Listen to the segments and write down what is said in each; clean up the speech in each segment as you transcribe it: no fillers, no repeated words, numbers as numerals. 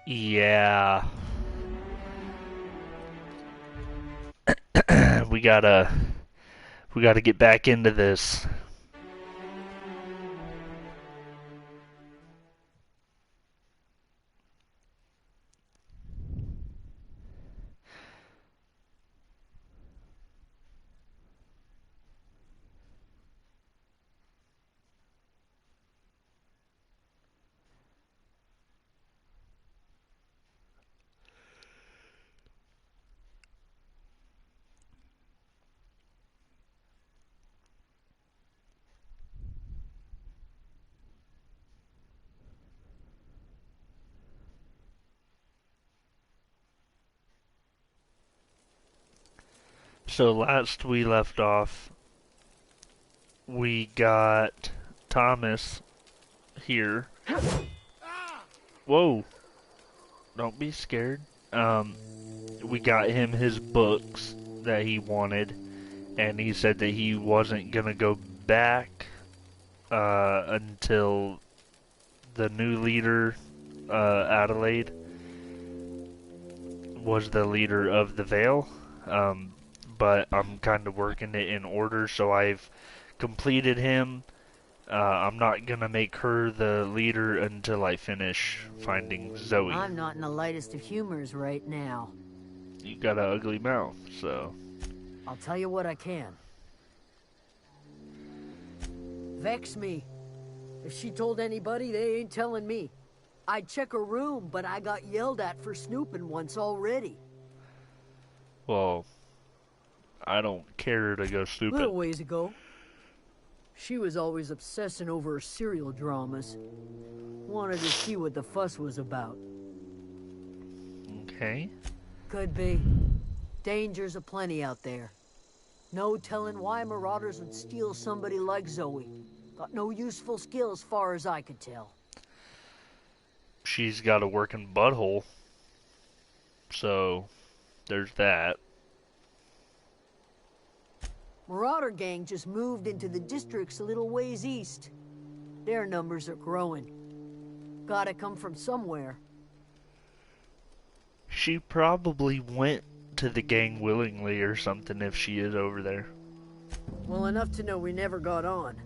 Yeah. we gotta we gotta get back into this. So last we left off, we got Thomas here. Whoa, don't be scared. Um, we got him his books that he wanted, and he said that he wasn't gonna go back until the new leader, Adelaide, was the leader of the Vale. Um, but I'm kind of working it in order, so I've completed him. I'm not gonna make her the leader until I finish finding Zoe. I'm not in the lightest of humors right now. You got an ugly mouth, so. I'll tell you what I can. Vex me. If she told anybody, they ain't telling me. I'd check her room, but I got yelled at for snooping once already. Well, I don't care to go stupid. Little ways ago. She was always obsessing over her serial dramas. Wanted to see what the fuss was about. Okay. Could be. Dangers aplenty out there. No telling why marauders would steal somebody like Zoe. Got no useful skill as far as I could tell. She's got a working butthole. So, there's that. Marauder gang just moved into the districts a little ways east. Their numbers are growing. Gotta come from somewhere. She probably went to the gang willingly or something if she is over there. Well enough to know we never got on.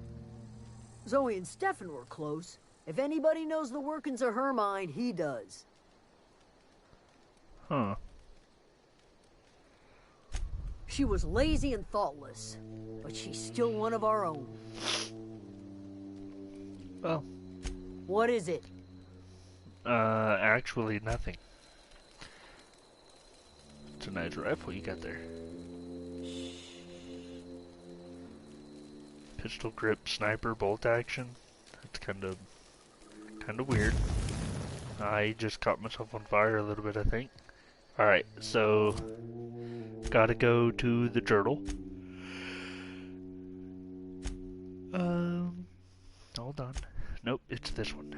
Zoe and Stefan were close. If anybody knows the workings of her mind, he does. Huh. She was lazy and thoughtless, but she's still one of our own. Well. What is it? Actually nothing. It's a nice rifle you got there. Pistol grip sniper bolt action. That's kind of weird. I just caught myself on fire a little bit, I think. Alright, so gotta go to the journal. Hold on. Nope, it's this one.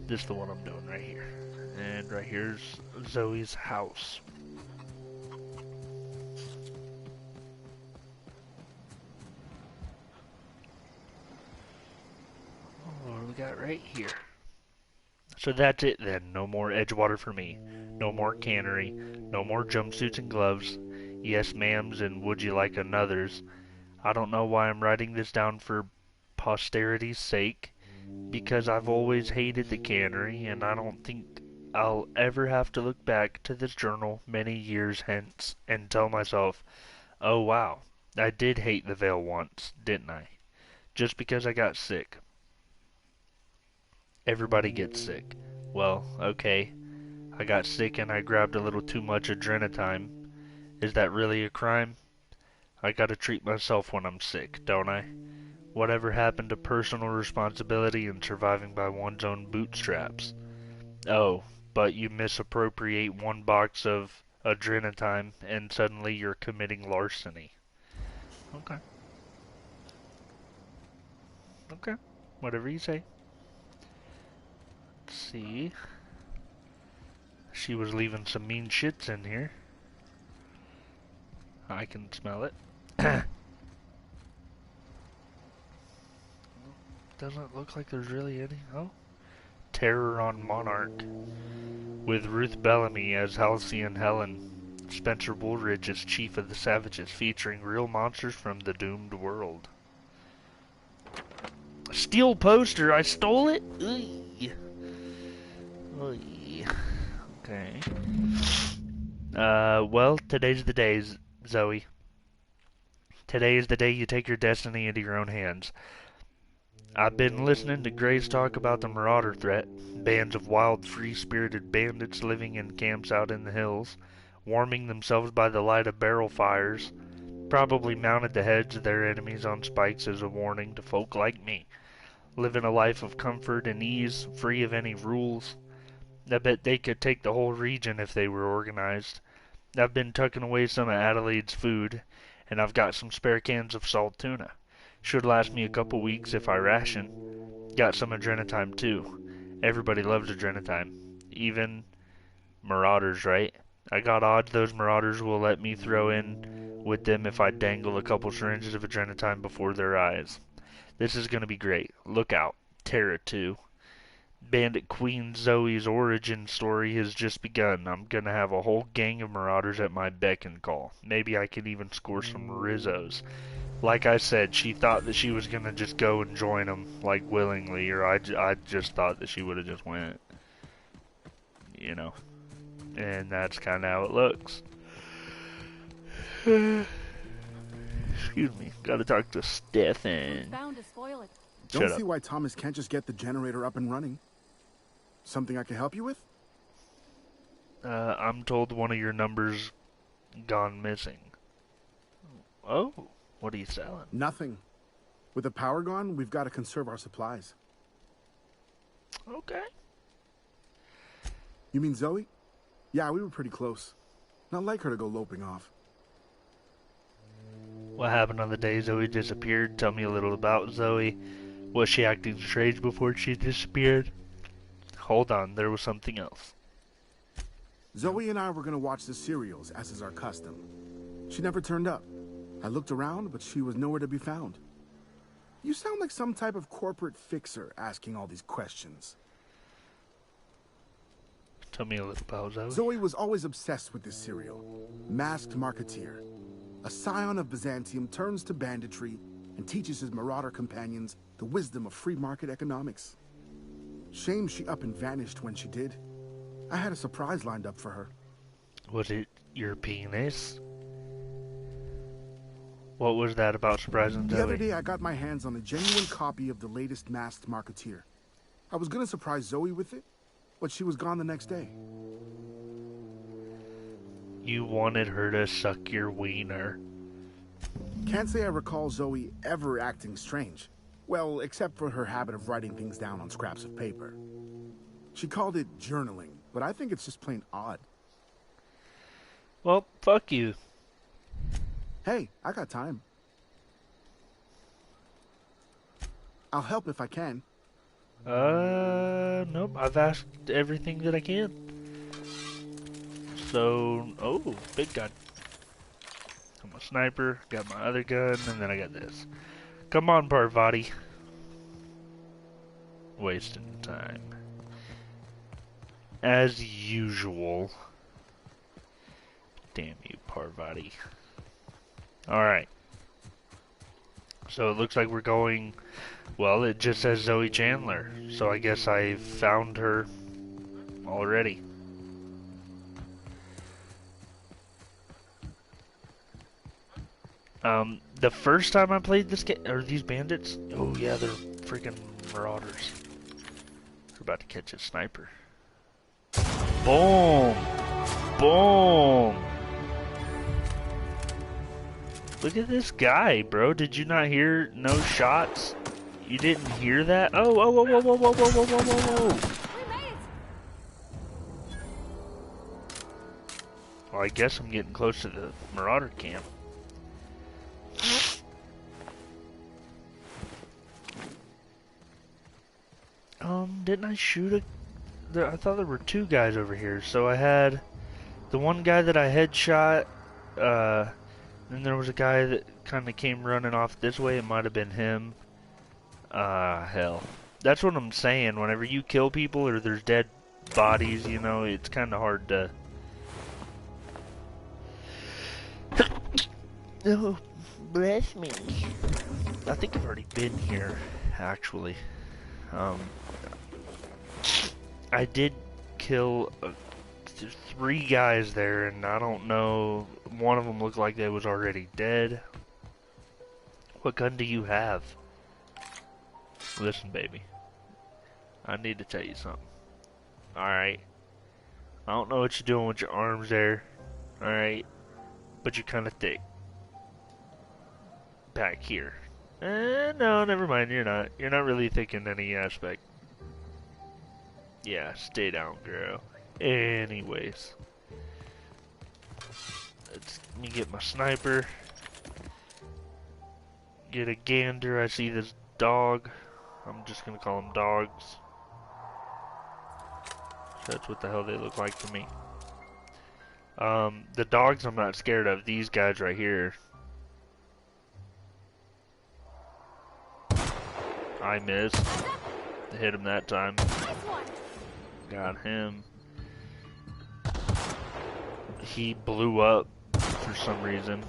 This is the one I'm doing right here. And right here's Zoe's house. What do we got right here? So that's it then. No more Edgewater for me. No more cannery. No more jumpsuits and gloves. Yes, ma'ams, and would you like another's? I don't know why I'm writing this down for posterity's sake, because I've always hated the cannery, and I don't think I'll ever have to look back to this journal many years hence and tell myself, oh wow, I did hate the Vale once, didn't I? Just because I got sick. Everybody gets sick. Well, okay, I got sick and I grabbed a little too much adrenatime. Is that really a crime? I gotta treat myself when I'm sick, don't I? Whatever happened to personal responsibility and surviving by one's own bootstraps? Oh, but you misappropriate one box of adrenatime and suddenly you're committing larceny. Okay. Okay. Whatever you say. Let's see. She was leaving some mean shits in here. I can smell it. Doesn't look like there's really any. Oh. Terror on Monarch. with Ruth Bellamy as Halcyon Helen, Spencer Woolridge as Chief of the Savages, featuring real monsters from the doomed world. Steel poster, I stole it? Oy. Oy. Okay. Well, today's the day, Zoe. Today is the day you take your destiny into your own hands. I've been listening to Gray's talk about the Marauder threat, bands of wild, free-spirited bandits living in camps out in the hills, warming themselves by the light of barrel fires, probably mounted to heads of their enemies on spikes as a warning to folk like me, living a life of comfort and ease, free of any rules. I bet they could take the whole region if they were organized. I've been tucking away some of Adelaide's food, and I've got some spare cans of salt tuna. Should last me a couple weeks if I ration. Got some adrenatime too. Everybody loves adrenatime. Even marauders, right? I got odds those marauders will let me throw in with them if I dangle a couple syringes of adrenatime before their eyes. This is gonna be great. Look out. Terra 2. Bandit Queen Zoe's origin story has just begun. I'm gonna have a whole gang of marauders at my beck and call. Maybe I can even score some Rizzos. Like I said, she thought that she was gonna just go and join them, like, willingly, or I just thought that she would have just went. You know. And that's kind of how it looks. Excuse me. Gotta talk to Stefan. Bound to spoil it. Don't see why Thomas can't just get the generator up and running. Something I can help you with? I'm told one of your numbers gone missing. Oh, what are you selling? Nothing. With the power gone, we've got to conserve our supplies. Okay. You mean Zoe? Yeah, we were pretty close. Not like her to go loping off. What happened on the day Zoe disappeared? Tell me a little about Zoe. Was she acting strange before she disappeared? Hold on, there was something else. Zoe and I were going to watch the serials, as is our custom. She never turned up. I looked around, but she was nowhere to be found. You sound like some type of corporate fixer asking all these questions. Tell me a little about Zoe. Zoe was always obsessed with this serial. Masked Marketeer. A scion of Byzantium turns to banditry and teaches his marauder companions the wisdom of free market economics. Shame she up and vanished when she did. I had a surprise lined up for her. Was it your penis? What was that about surprising Zoe? The other day I got my hands on a genuine copy of the latest Masked Marketeer. I was gonna surprise Zoe with it, but she was gone the next day. You wanted her to suck your wiener. Can't say I recall Zoe ever acting strange. Well, except for her habit of writing things down on scraps of paper. She called it journaling, but I think it's just plain odd. Well, fuck you. Hey, I got time. I'll help if I can. Nope. I've asked everything that I can. So, oh, big gun. Got my sniper, got my other gun, and then I got this. Come on, Parvati. Wasting time. As usual. Damn you, Parvati. Alright. So it looks like we're going... Well, it just says Zoe Chandler. So I guess I found her already. The first time I played this game... Are these bandits? Oh yeah, they're freaking marauders. We're about to catch a sniper. Boom! Boom! Look at this guy, bro. Did you not hear no shots? You didn't hear that? Oh, whoa, whoa, whoa, whoa, whoa, whoa, whoa, whoa, whoa, whoa. Well, I guess I'm getting close to the marauder camp. Didn't I shoot I thought there were two guys over here. So I had the one guy that I headshot, then there was a guy that kind of came running off this way. It might have been him. Hell. That's what I'm saying. Whenever you kill people or there's dead bodies, you know, it's kind of hard to... Oh, bless me. I think I've already been here, actually. I did kill 3 guys there, and I don't know, one of them looked like they was already dead. What gun do you have? Listen, baby, I need to tell you something. Alright, I don't know what you're doing with your arms there, alright, but you're kinda thick. Back here. No, never mind, you're not. You're not really thick in any aspect. Yeah, stay down, girl. Anyways. Let me get my sniper. Get a gander. I see this dog. I'm just gonna call them dogs. That's what the hell they look like to me. The dogs I'm not scared of. These guys right here. I missed. Hit him that time. Got him. He blew up for some reason.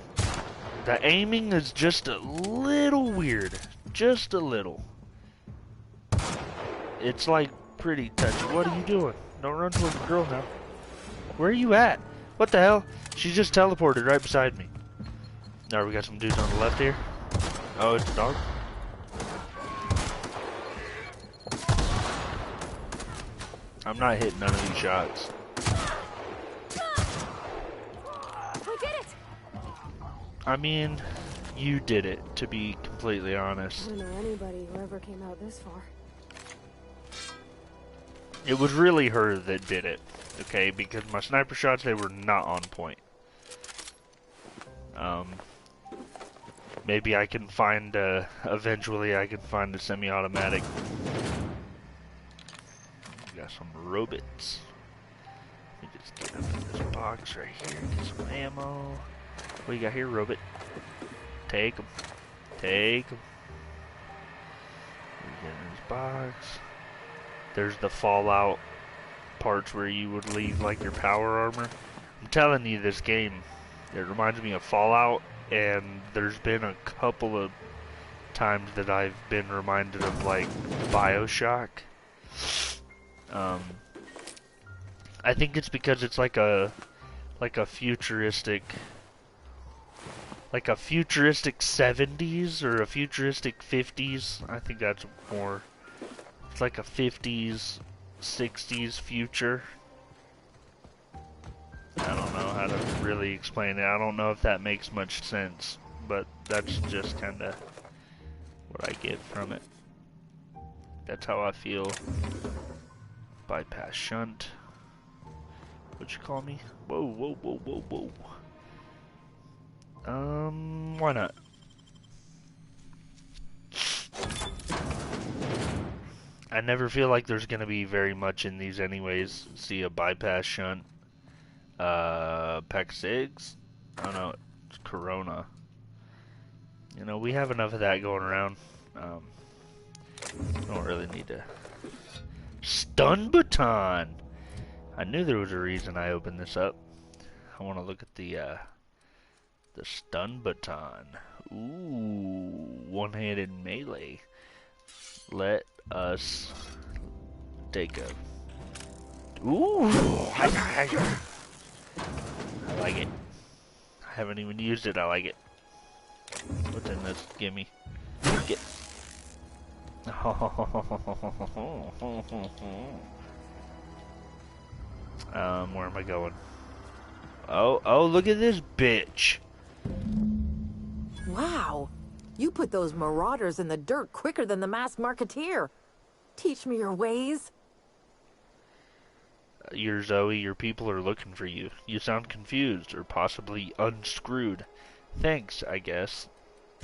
The aiming is just a little weird. Just a little. It's like pretty touchy. What are you doing? Don't run towards the girl now. Where are you at? What the hell? She just teleported right beside me. Now we got some dudes on the left here. Oh, it's a dog. I'm not hitting none of these shots. We did it! I mean, you did it, to be completely honest. I don't know anybody who ever came out this far. It was really her that did it, okay? Because my sniper shots, they were not on point. Maybe I can find, eventually I can find a semi-automatic. Got some robots. Let me just get up in this box right here, get some ammo. What you got here, robot? Take them. Take them. Get in this box. There's the Fallout parts where you would leave like your power armor. I'm telling you, this game, it reminds me of Fallout, and there's been a couple of times that I've been reminded of like BioShock. I think it's because it's like a futuristic 70s or a futuristic 50s. I think that's more. It's like a 50s, 60s future. I don't know how to really explain it. I don't know if that makes much sense, but that's just kind of what I get from it. That's how I feel. Bypass shunt. What'd you call me? Whoa, whoa, whoa, whoa, whoa. Why not? I never feel like there's gonna be very much in these anyways. See a bypass shunt. Pack cigs? Oh no, it's Corona. You know, we have enough of that going around. Don't really need to. Stun baton! I knew there was a reason I opened this up. I want to look at the stun baton. Ooh, one-handed melee. Let us take a... Ooh! I like it. I haven't even used it, I like it. What's in this? Gimme. Get... Where am I going? Oh, look at this bitch. Wow, you put those marauders in the dirt quicker than the masked marketeer. Teach me your ways. You're Zoe, your people are looking for you. You sound confused, or possibly unscrewed. Thanks, I guess.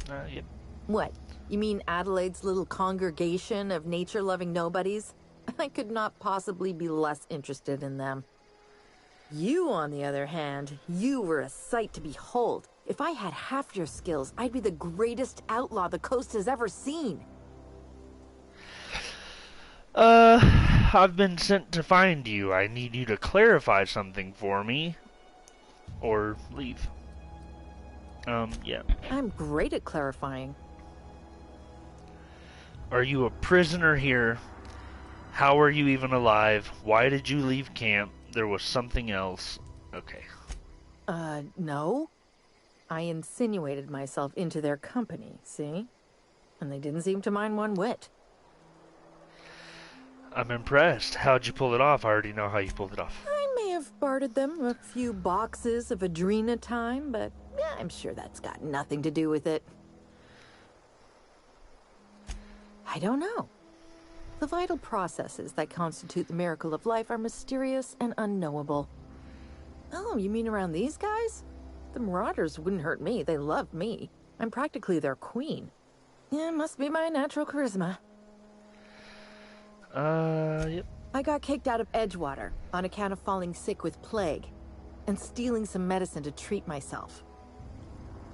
Yep. What? You mean Adelaide's little congregation of nature-loving nobodies? I could not possibly be less interested in them. You, on the other hand, you were a sight to behold. If I had half your skills, I'd be the greatest outlaw the coast has ever seen. I've been sent to find you. I need you to clarify something for me. Or leave. Yeah. I'm great at clarifying. Are you a prisoner here? How are you even alive? Why did you leave camp? There was something else. Okay. No. I insinuated myself into their company, see? And they didn't seem to mind one whit. I'm impressed. How'd you pull it off? I already know how you pulled it off. I may have bartered them a few boxes of Adrena time, but yeah, I'm sure that's got nothing to do with it. I don't know. The vital processes that constitute the miracle of life are mysterious and unknowable. Oh, you mean around these guys? The Marauders wouldn't hurt me. They love me. I'm practically their queen. Yeah, must be my natural charisma. Yep. I got kicked out of Edgewater on account of falling sick with plague and stealing some medicine to treat myself.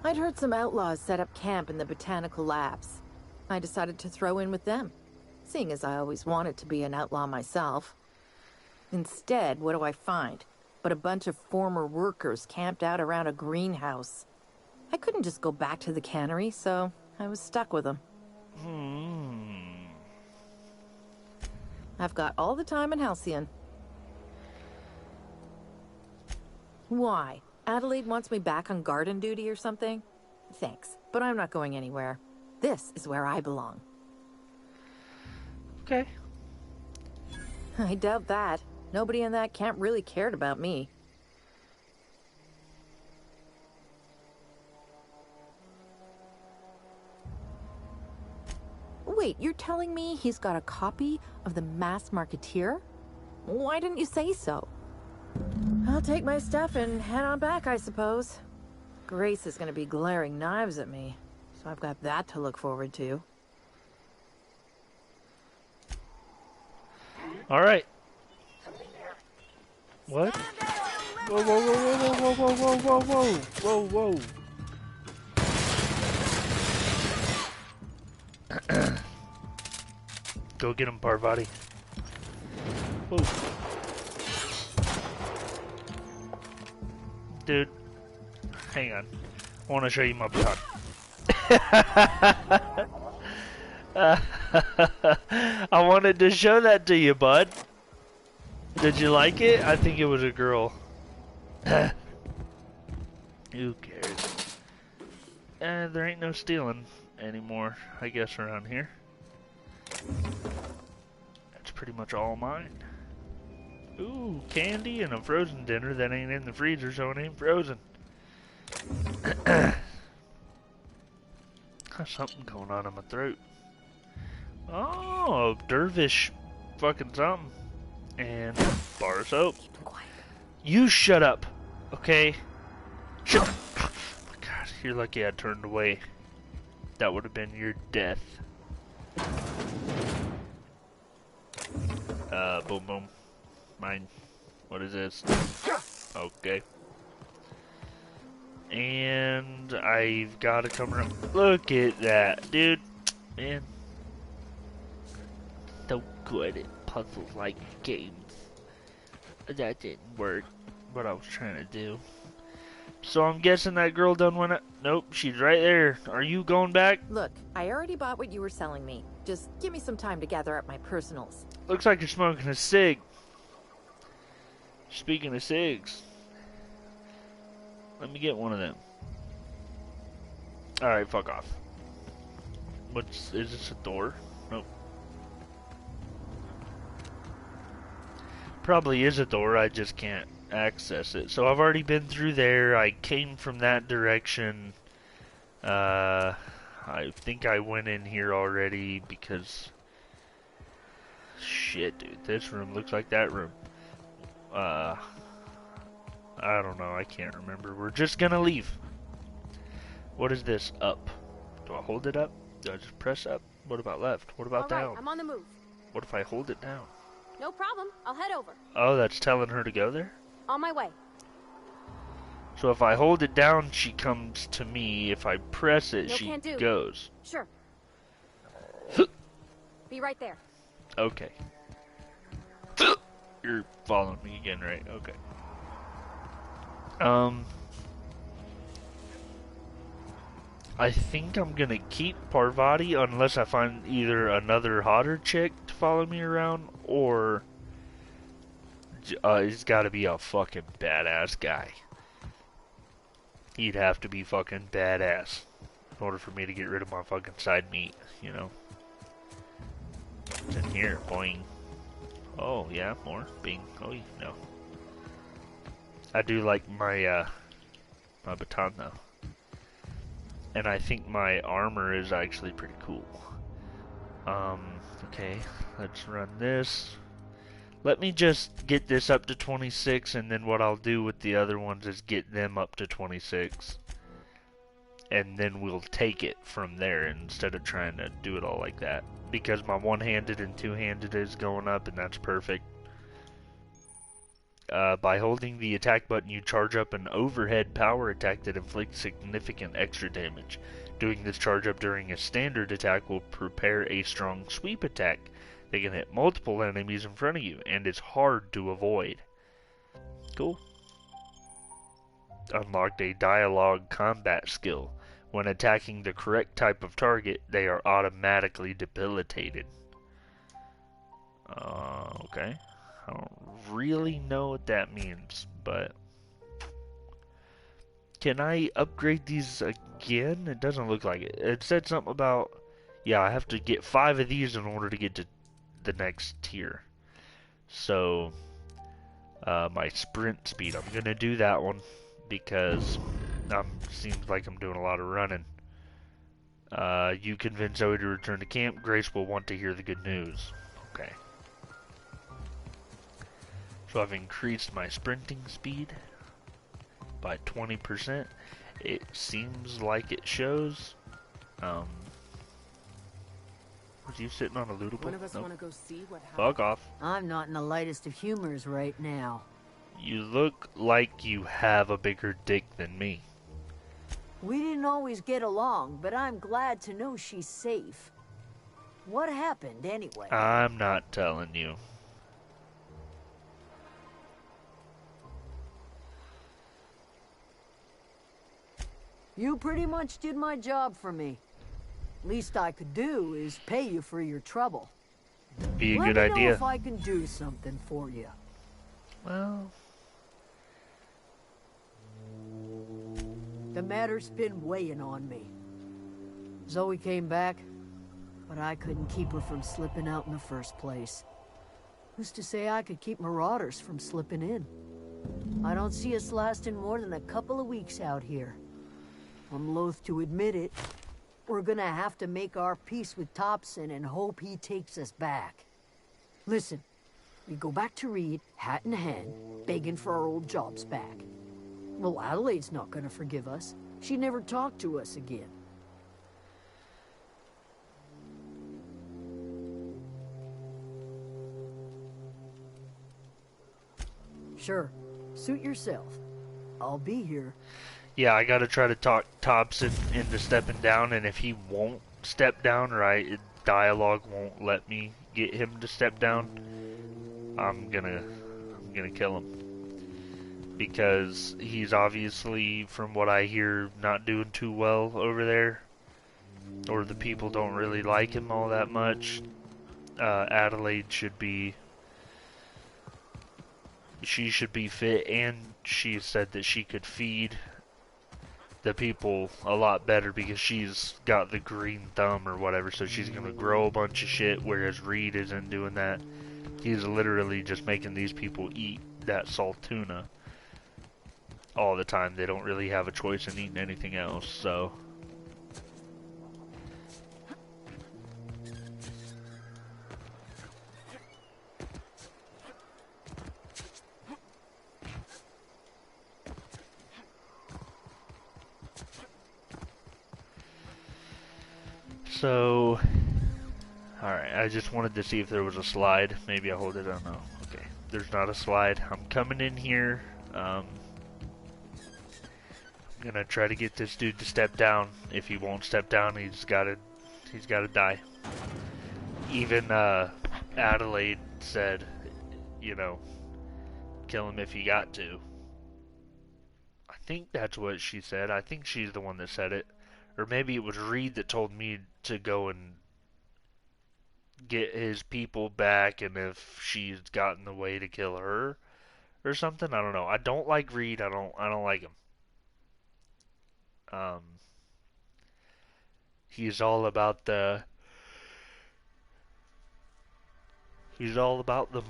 I'd heard some outlaws set up camp in the botanical labs. I decided to throw in with them, seeing as I always wanted to be an outlaw myself. Instead, what do I find but a bunch of former workers camped out around a greenhouse? I couldn't just go back to the cannery, so I was stuck with them. I've got all the time in Halcyon. Why? Adelaide wants me back on garden duty or something? Thanks, but I'm not going anywhere. This is where I belong. Okay. I doubt that. Nobody in that camp really cared about me. Wait, you're telling me he's got a copy of the Masked Marketeer? Why didn't you say so? I'll take my stuff and head on back, I suppose. Grace is going to be glaring knives at me, so I've got that to look forward to. Alright. What? Whoa, whoa, whoa, whoa, whoa, whoa, whoa, whoa, whoa, whoa, whoa. Go get him, Parvati. Whoa. Dude, hang on. I want to show you my baton. I wanted to show that to you, bud. Did you like it? I think it was a girl. Who cares? There ain't no stealing anymore, I guess, around here. That's pretty much all mine. Ooh, candy and a frozen dinner that ain't in the freezer, so it ain't frozen. Got something going on in my throat. Oh, dervish fucking something. And bar of soap. You shut up, okay? Shut up. Oh my God, you're lucky I turned away. That would have been your death. Boom, boom. Mine. What is this? Okay. And I've got to come around. Look at that, dude. Man. So good at puzzle-like games. That didn't work. What I was trying to do. So I'm guessing that girl done went up. Nope, she's right there. Are you going back? Look, I already bought what you were selling me. Just give me some time to gather up my personals. Looks like you're smoking a cig. Speaking of cigs, let me get one of them. Alright, fuck off. Is this a door? Nope. Probably is a door, I just can't access it. So I've already been through there. I came from that direction. I think I went in here already because... Shit, dude. This room looks like that room. I don't know. I can't remember. We're just gonna leave. What is this? Up. Do I hold it up? Do I just press up? What about left? What about down? All right, I'm on the move. What if I hold it down? No problem. I'll head over. Oh, that's telling her to go there? On my way. So if I hold it down, she comes to me. If I press it, No she can do. goes. Sure. Be right there. Okay. You're following me again, right? Okay. I think I'm gonna keep Parvati unless I find either another hotter chick to follow me around, or he's gotta be a fucking badass guy. He'd have to be fucking badass in order for me to get rid of my fucking side meat, you know? What's in here? Boing. Oh, yeah, more. Bing. Oh, no. I do like my, my baton, though. And I think my armor is actually pretty cool. Okay, let's run this. Let me just get this up to 26, and then what I'll do with the other ones is get them up to 26. And then we'll take it from there instead of trying to do it all like that. Because my one-handed and two-handed is going up, and that's perfect. By holding the attack button, you charge up an overhead power attack that inflicts significant extra damage. Doing this charge up during a standard attack will prepare a strong sweep attack that can hit multiple enemies in front of you, and is hard to avoid. Cool. Unlocked a dialogue combat skill. When attacking the correct type of target, they are automatically debilitated. Okay. I don't really know what that means, but... Can I upgrade these again? It doesn't look like it. It said something about... Yeah, I have to get 5 of these in order to get to the next tier. So... my sprint speed. I'm gonna do that one because... seems like I'm doing a lot of running. You convince Zoe to return to camp. Grace will want to hear the good news. Okay. So I've increased my sprinting speed by 20%. It seems like it shows. Was you sitting on a lootable? One of us Nope. want to go see what happened. Fuck off. I'm not in the lightest of humors right now. You look like you have a bigger dick than me. We didn't always get along, but I'm glad to know she's safe. What happened anyway? I'm not telling you. You pretty much did my job for me. Least I could do is pay you for your trouble. Be a Let good me know idea. if I can do something for you. Well, The matter's been weighing on me. Zoe came back, but I couldn't keep her from slipping out in the first place. Who's to say I could keep marauders from slipping in? I don't see us lasting more than a couple of weeks out here. I'm loath to admit it. We're gonna have to make our peace with Thompson and hope he takes us back. Listen, we go back to Reed, hat in hand, begging for our old jobs back. Well, Adelaide's not gonna forgive us. She never talked to us again. Sure, suit yourself. I'll be here. yeah, I gotta try to talk Thompson into stepping down, and if he won't step down, right, dialogue won't let me get him to step down, I'm gonna kill him. Because he's obviously, from what I hear, not doing too well over there. Or the people don't really like him all that much. Adelaide should be... She should be fit, and she said that she could feed the people a lot better because she's got the green thumb or whatever, so she's gonna grow a bunch of shit, whereas Reed isn't doing that. He's literally just making these people eat that salt tuna all the time. They don't really have a choice in eating anything else, so... So, alright, I just wanted to see if there was a slide. Maybe I hold it, I don't know. Okay, there's not a slide. I'm coming in here. I'm gonna try to get this dude to step down. If he won't step down, he's gotta die. Even Adelaide said you know, kill him if you got to. I think that's what she said. I think she's the one that said it. Or maybe it was Reed that told me to go and get his people back, and if she's gotten the way to kill her or something. I don't know. I don't like Reed. I don't like him. Um, he's all about the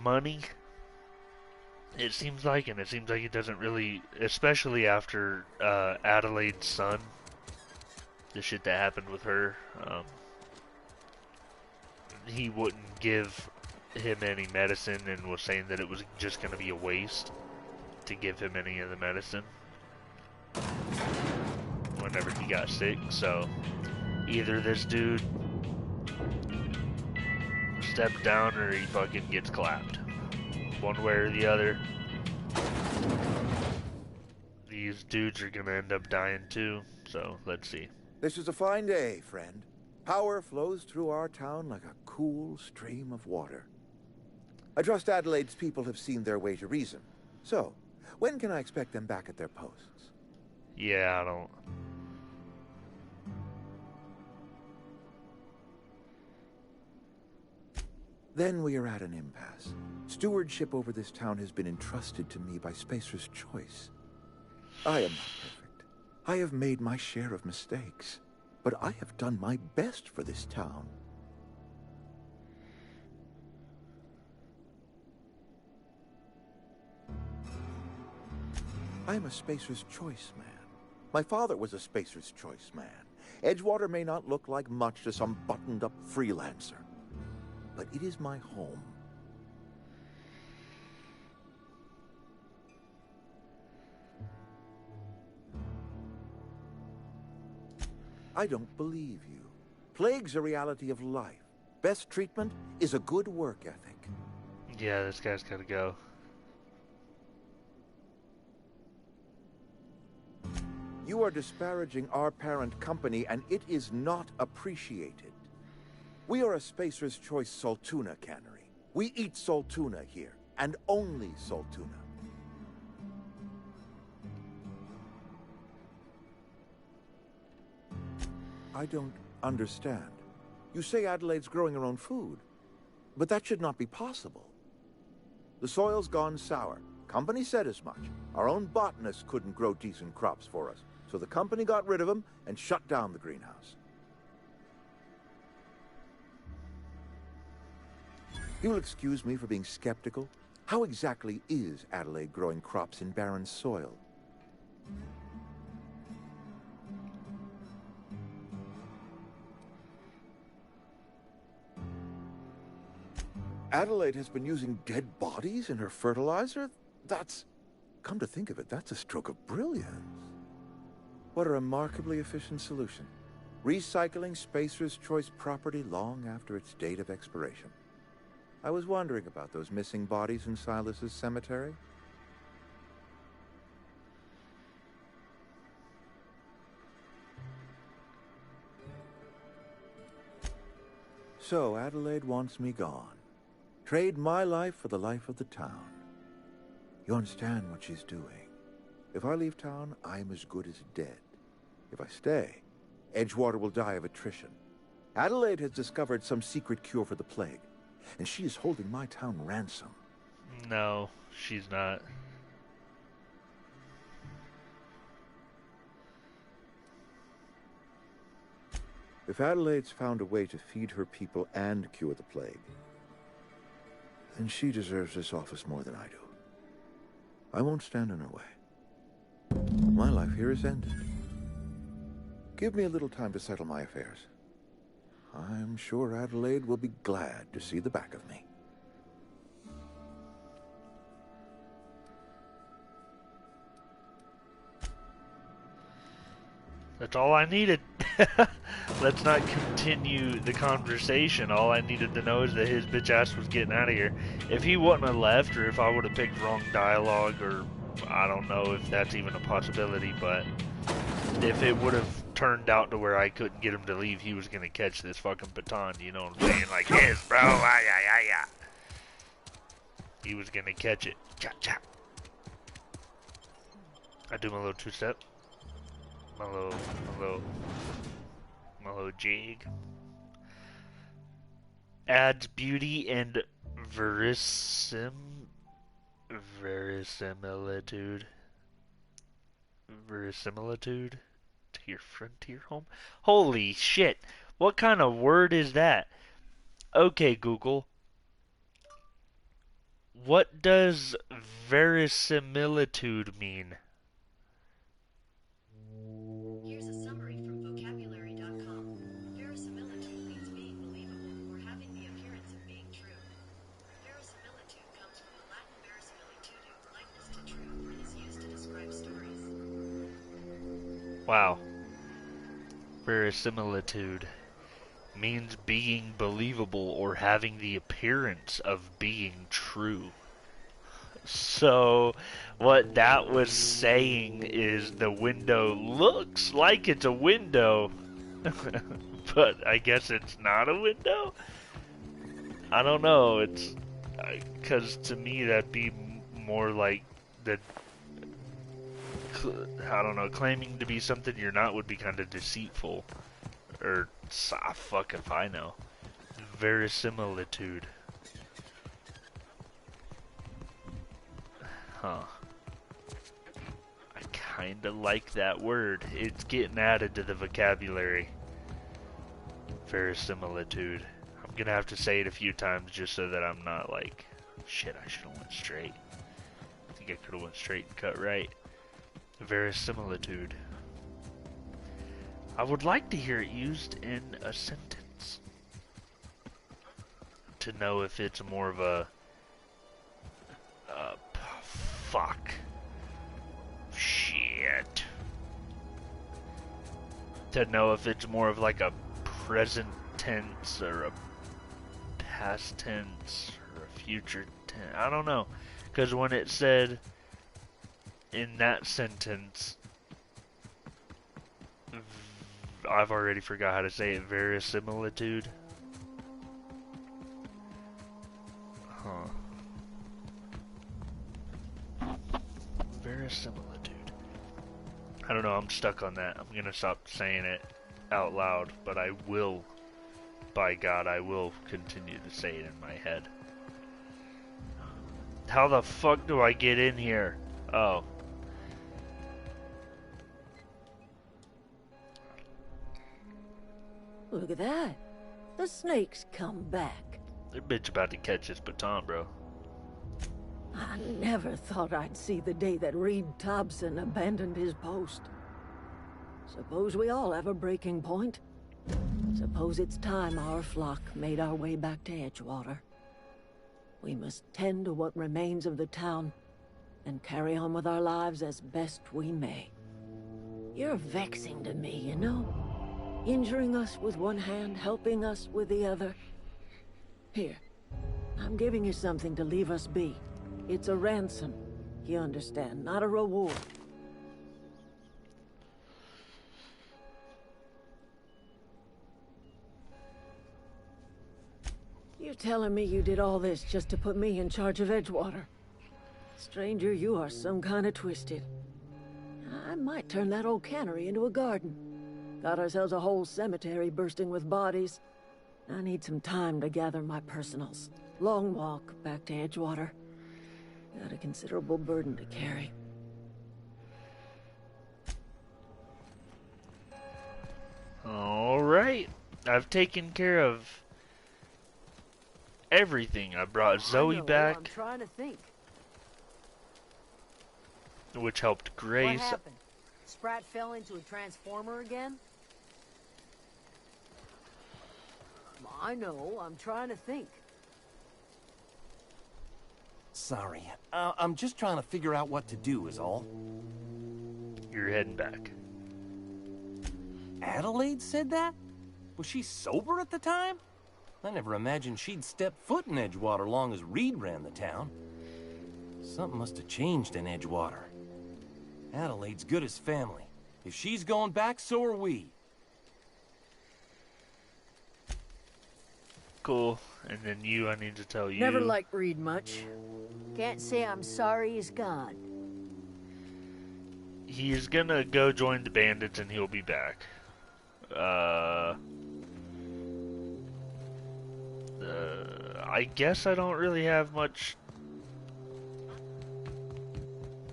money. It seems like, and it seems like he doesn't really, especially after Adelaide's son, the shit that happened with her. He wouldn't give him any medicine and was saying that it was just going to be a waste to give him any of the medicine whenever he got sick. So either this dude steps down or he fucking gets clapped. One way or the other. These dudes are gonna end up dying too, so let's see. This is a fine day, friend. Power flows through our town like a cool stream of water. I trust Adelaide's people have seen their way to reason. So, when can I expect them back at their posts? Yeah, I don't... Then we are at an impasse. Stewardship over this town has been entrusted to me by Spacer's Choice. I am not perfect. I have made my share of mistakes. But I have done my best for this town. I am a Spacer's Choice man. My father was a Spacer's Choice man. Edgewater may not look like much to some buttoned-up freelancer, but it is my home. I don't believe you. Plague's a reality of life. Best treatment is a good work ethic. Yeah, this guy's gotta go. You are disparaging our parent company, and it is not appreciated. We are a Spacer's Choice Saltuna cannery. We eat Saltuna here, and only Saltuna. I don't understand. You say Adelaide's growing her own food, but that should not be possible. The soil's gone sour. Company said as much. Our own botanists couldn't grow decent crops for us, so the company got rid of them and shut down the greenhouse. You will excuse me for being skeptical. How exactly is Adelaide growing crops in barren soil? Adelaide has been using dead bodies in her fertilizer? That's... Come to think of it, that's a stroke of brilliance. What a remarkably efficient solution. Recycling Spacer's Choice property long after its date of expiration. I was wondering about those missing bodies in Silas's cemetery. So, Adelaide wants me gone. Trade my life for the life of the town. You understand what she's doing. If I leave town, I'm as good as dead. If I stay, Edgewater will die of attrition. Adelaide has discovered some secret cure for the plague, and she is holding my town ransom. No, she's not. If Adelaide's found a way to feed her people and cure the plague, then she deserves this office more than I do. I won't stand in her way. My life here is ended. Give me a little time to settle my affairs. I'm sure Adelaide will be glad to see the back of me. That's all I needed. Let's not continue the conversation. All I needed to know is that his bitch ass was getting out of here. If he wouldn't have left, or if I would have picked wrong dialogue, or I don't know if that's even a possibility, but if it would have turned out to where I couldn't get him to leave, he was going to catch this fucking baton, you know what I'm saying? Like, yes, bro, yeah. He was gonna catch it. Chop, chop. I do my little two-step. My little jig. Adds beauty and verisimilitude to your frontier home. Holy shit! What kind of word is that? Okay, Google. What does verisimilitude mean? Here's a summary from vocabulary.com. Verisimilitude means being believable or having the appearance of being true. Verisimilitude comes from the Latin verisimilitudo, likeness to true, and is used to describe stories. Wow. Verisimilitude means being believable or having the appearance of being true. So, what that was saying is the window looks like it's a window, but I guess it's not a window? I don't know, it's... because to me that'd be more like the... I don't know, claiming to be something you're not would be kind of deceitful. Or, fuck if I know. Verisimilitude. Huh. I kinda like that word. It's getting added to the vocabulary. Verisimilitude. I'm gonna have to say it a few times just so that I'm not like, shit, I should've went straight. I think I could've went straight and cut right. Verisimilitude. I would like to hear it used in a sentence. To know if it's more of a... fuck. Shit. To know if it's more of like a present tense or a past tense or a future tense. I don't know. Because when it said in that sentence... I've already forgot how to say it. Verisimilitude. Huh. Verisimilitude. I don't know, I'm stuck on that. I'm gonna stop saying it out loud, but I will, by God, I will continue to say it in my head. How the fuck do I get in here? Oh. Look at that. The snake's come back. That bitch about to catch his baton, bro. I never thought I'd see the day that Reed Thompson abandoned his post. Suppose we all have a breaking point. Suppose it's time our flock made our way back to Edgewater. We must tend to what remains of the town and carry on with our lives as best we may. You're vexing to me, you know? Injuring us with one hand, helping us with the other. Here, I'm giving you something to leave us be. It's a ransom, you understand, not a reward. You're telling me you did all this just to put me in charge of Edgewater? Stranger, you are some kind of twisted. I might turn that old cannery into a garden. Got ourselves a whole cemetery bursting with bodies. I need some time to gather my personals. Long walk back to Edgewater. Got a considerable burden to carry. Alright. I've taken care of everything. I brought Zoe back. I'm trying to think. Which helped Grace. What happened? Sprat fell into a transformer again? I know, I'm trying to think. Sorry, I'm just trying to figure out what to do is all. You're heading back. Adelaide said that? Was she sober at the time? I never imagined she'd step foot in Edgewater long as Reed ran the town. Something must have changed in Edgewater. Adelaide's good as family. If she's going back, so are we. Cool. And then you, I need to tell you. Never liked Reed much. Can't say I'm sorry he's gone. He's gonna go join the bandits and he'll be back. I guess I don't really have much.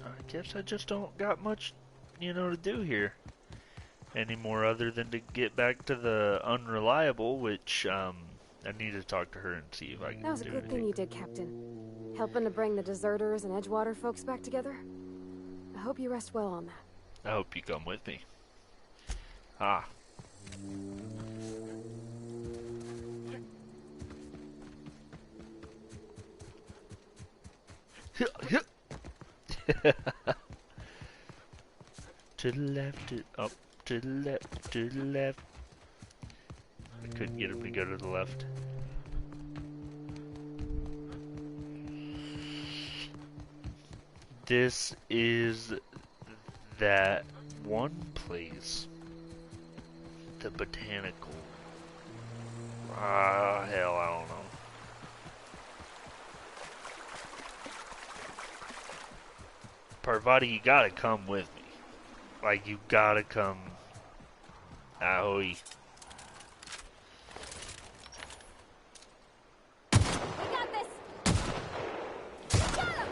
I guess I just don't got much, to do here anymore other than to get back to the unreliable, which, I need to talk to her and see if I can do That was a good anything. thing you did, Captain. Helping to bring the deserters and Edgewater folks back together. I hope you rest well on that. I hope you come with me. Ah. To the left, up, to the left, to the left. I couldn't get him to go to the left. This is that one place. The botanical. Hell, I don't know. Parvati, you gotta come with me. Like, you gotta come. Ahoy. We got this! Got him!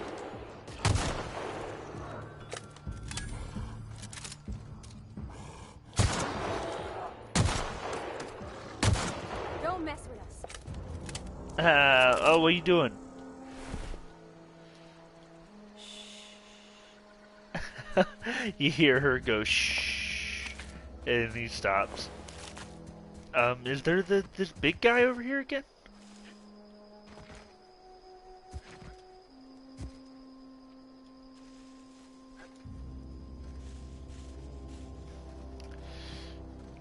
Don't mess with us. Oh, what are you doing? You hear her go shh, and he stops. Is there this big guy over here again?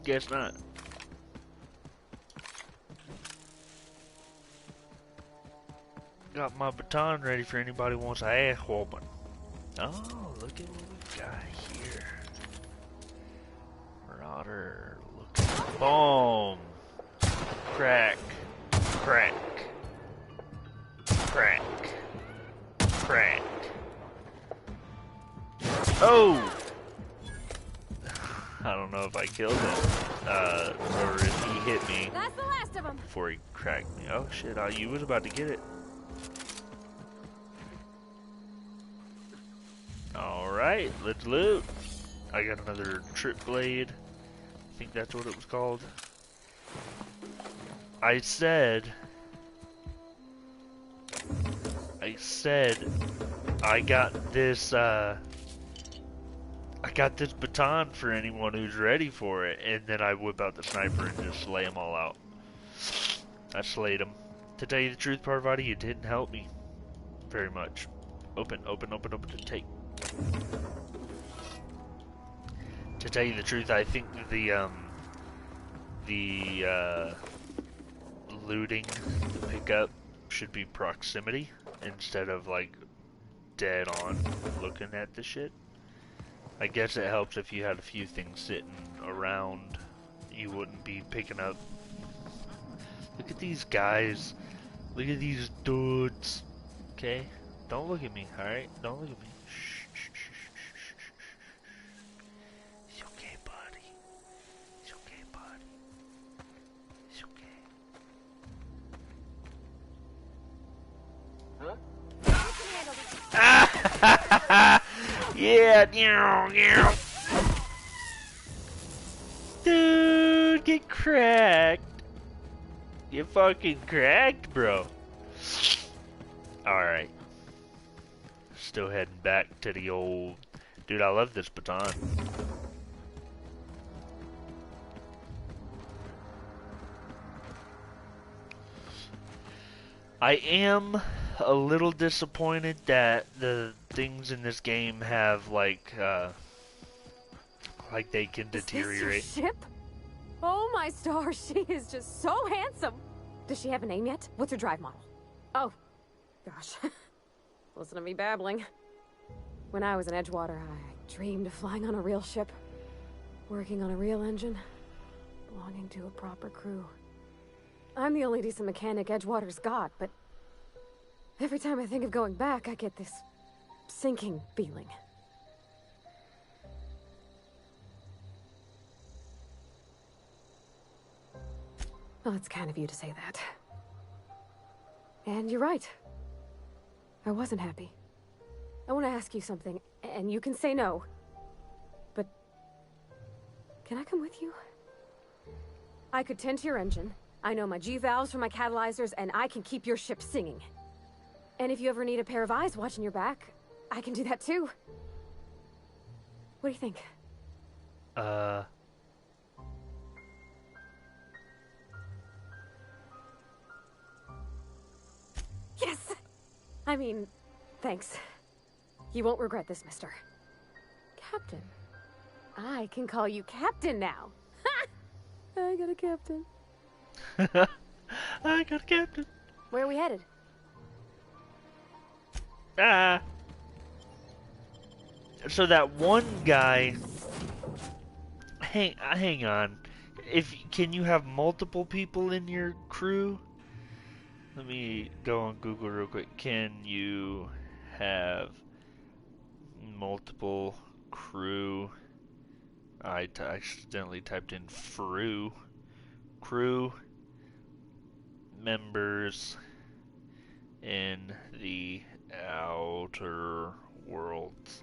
Guess not. Got my baton ready for anybody who wants a ass whooping. Oh, look at what we got here. Marauder, look. Boom. Crack. Crack. Crack. Crack. Oh! I don't know if I killed him. Or if he hit me That's the last of them. before he cracked me. Oh shit, you was about to get it. Alright, let's loot. I got another trip blade. I think that's what it was called. I said I got this baton for anyone who's ready for it, and then I whip out the sniper and just slay them all out. I slayed them. To tell you the truth, Parvati, it didn't help me very much. Open, to take. To tell you the truth, I think the looting, the pickup, should be proximity instead of like dead on looking at the shit. I guess it helps if you had a few things sitting around, you wouldn't be picking up. Look at these guys. Look at these dudes. Okay? Don't look at me, alright? Don't look at me. Shh, shh, shh, shh, shh, shh, shh. It's okay, buddy. It's okay, buddy. It's okay. Huh? Yeah, yeah. Dude, get cracked. Get fucking cracked, bro. Alright. Still heading back to the old... Dude, I love this baton. I am a little disappointed that the things in this game have like they can deteriorate. Is this your ship? Oh my stars, she is just so handsome. Does she have a name yet? What's her drive model? Oh, gosh. Listen to me babbling. When I was in Edgewater, I dreamed of flying on a real ship, working on a real engine, belonging to a proper crew. I'm the only decent mechanic Edgewater's got, but every time I think of going back, I get this sinking feeling. Well, it's kind of you to say that. And you're right. I wasn't happy. I want to ask you something, and you can say no. But can I come with you? I could tend to your engine. I know my G-valves for my catalyzers, and I can keep your ship singing. And if you ever need a pair of eyes watching your back, I can do that too. What do you think? Yes! I mean, thanks. You won't regret this, mister. Captain. I can call you Captain now. Ha! I got a captain. I got a captain. Where are we headed? So that one guy. Hang on. Can you have multiple people in your crew? Let me go on Google real quick. Can you have multiple crew? I accidentally typed in crew members in the Outer Worlds.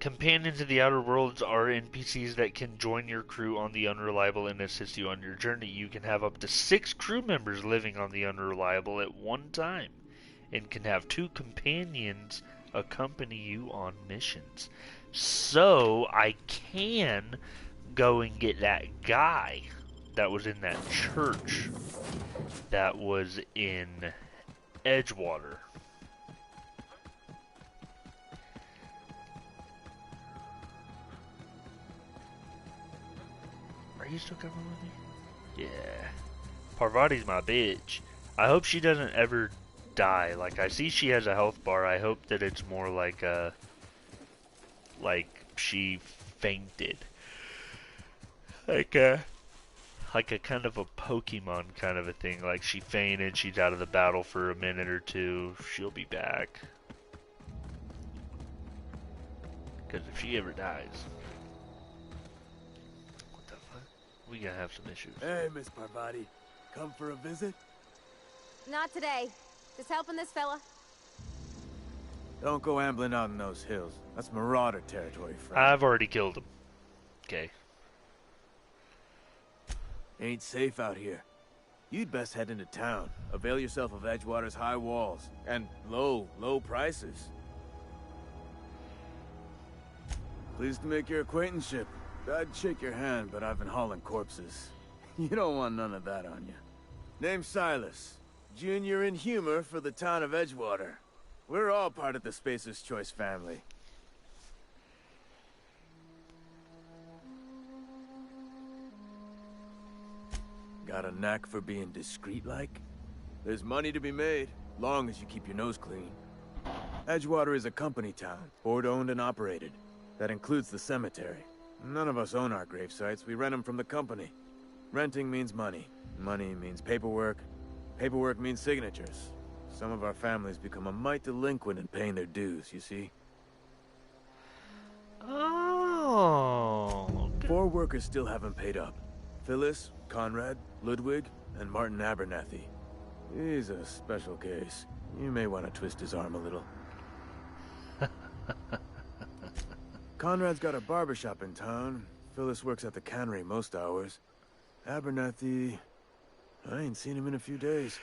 Companions in the Outer Worlds are NPCs that can join your crew on the Unreliable and assist you on your journey. You can have up to 6 crew members living on the Unreliable at one time, and can have 2 companions accompany you on missions. So, I can go and get that guy that was in that church that was in Edgewater. Are you still coming with me? Yeah. Parvati's my bitch. I hope she doesn't ever die. Like, I see she has a health bar. I hope that it's more like a... like, she fainted. Like a kind of a Pokemon kind of a thing. Like, she fainted, she's out of the battle for a minute or two. She'll be back. Because if she ever dies... we gonna have some issues. Hey, Miss Parvati. Come for a visit? Not today. Just helping this fella. Don't go ambling out in those hills. That's marauder territory, friend. I've already killed him. Okay. Ain't safe out here. You'd best head into town. Avail yourself of Edgewater's high walls. And low prices. Pleased to make your acquaintanceship. I'd shake your hand, but I've been hauling corpses. You don't want none of that on you. Name's Silas. Junior in humor for the town of Edgewater. We're all part of the Spacer's Choice family. Got a knack for being discreet-like? There's money to be made, long as you keep your nose clean. Edgewater is a company town, board-owned and operated. That includes the cemetery. None of us own our grave sites, we rent them from the company. Renting means money. Money means paperwork. Paperwork means signatures. Some of our families become a mite delinquent in paying their dues, you see? Oh. Okay. 4 workers still haven't paid up. Phyllis, Conrad, Ludwig, and Martin Abernathy. He's a special case. You may want to twist his arm a little. Conrad's got a barbershop in town. Phyllis works at the cannery most hours. Abernathy... I ain't seen him in a few days.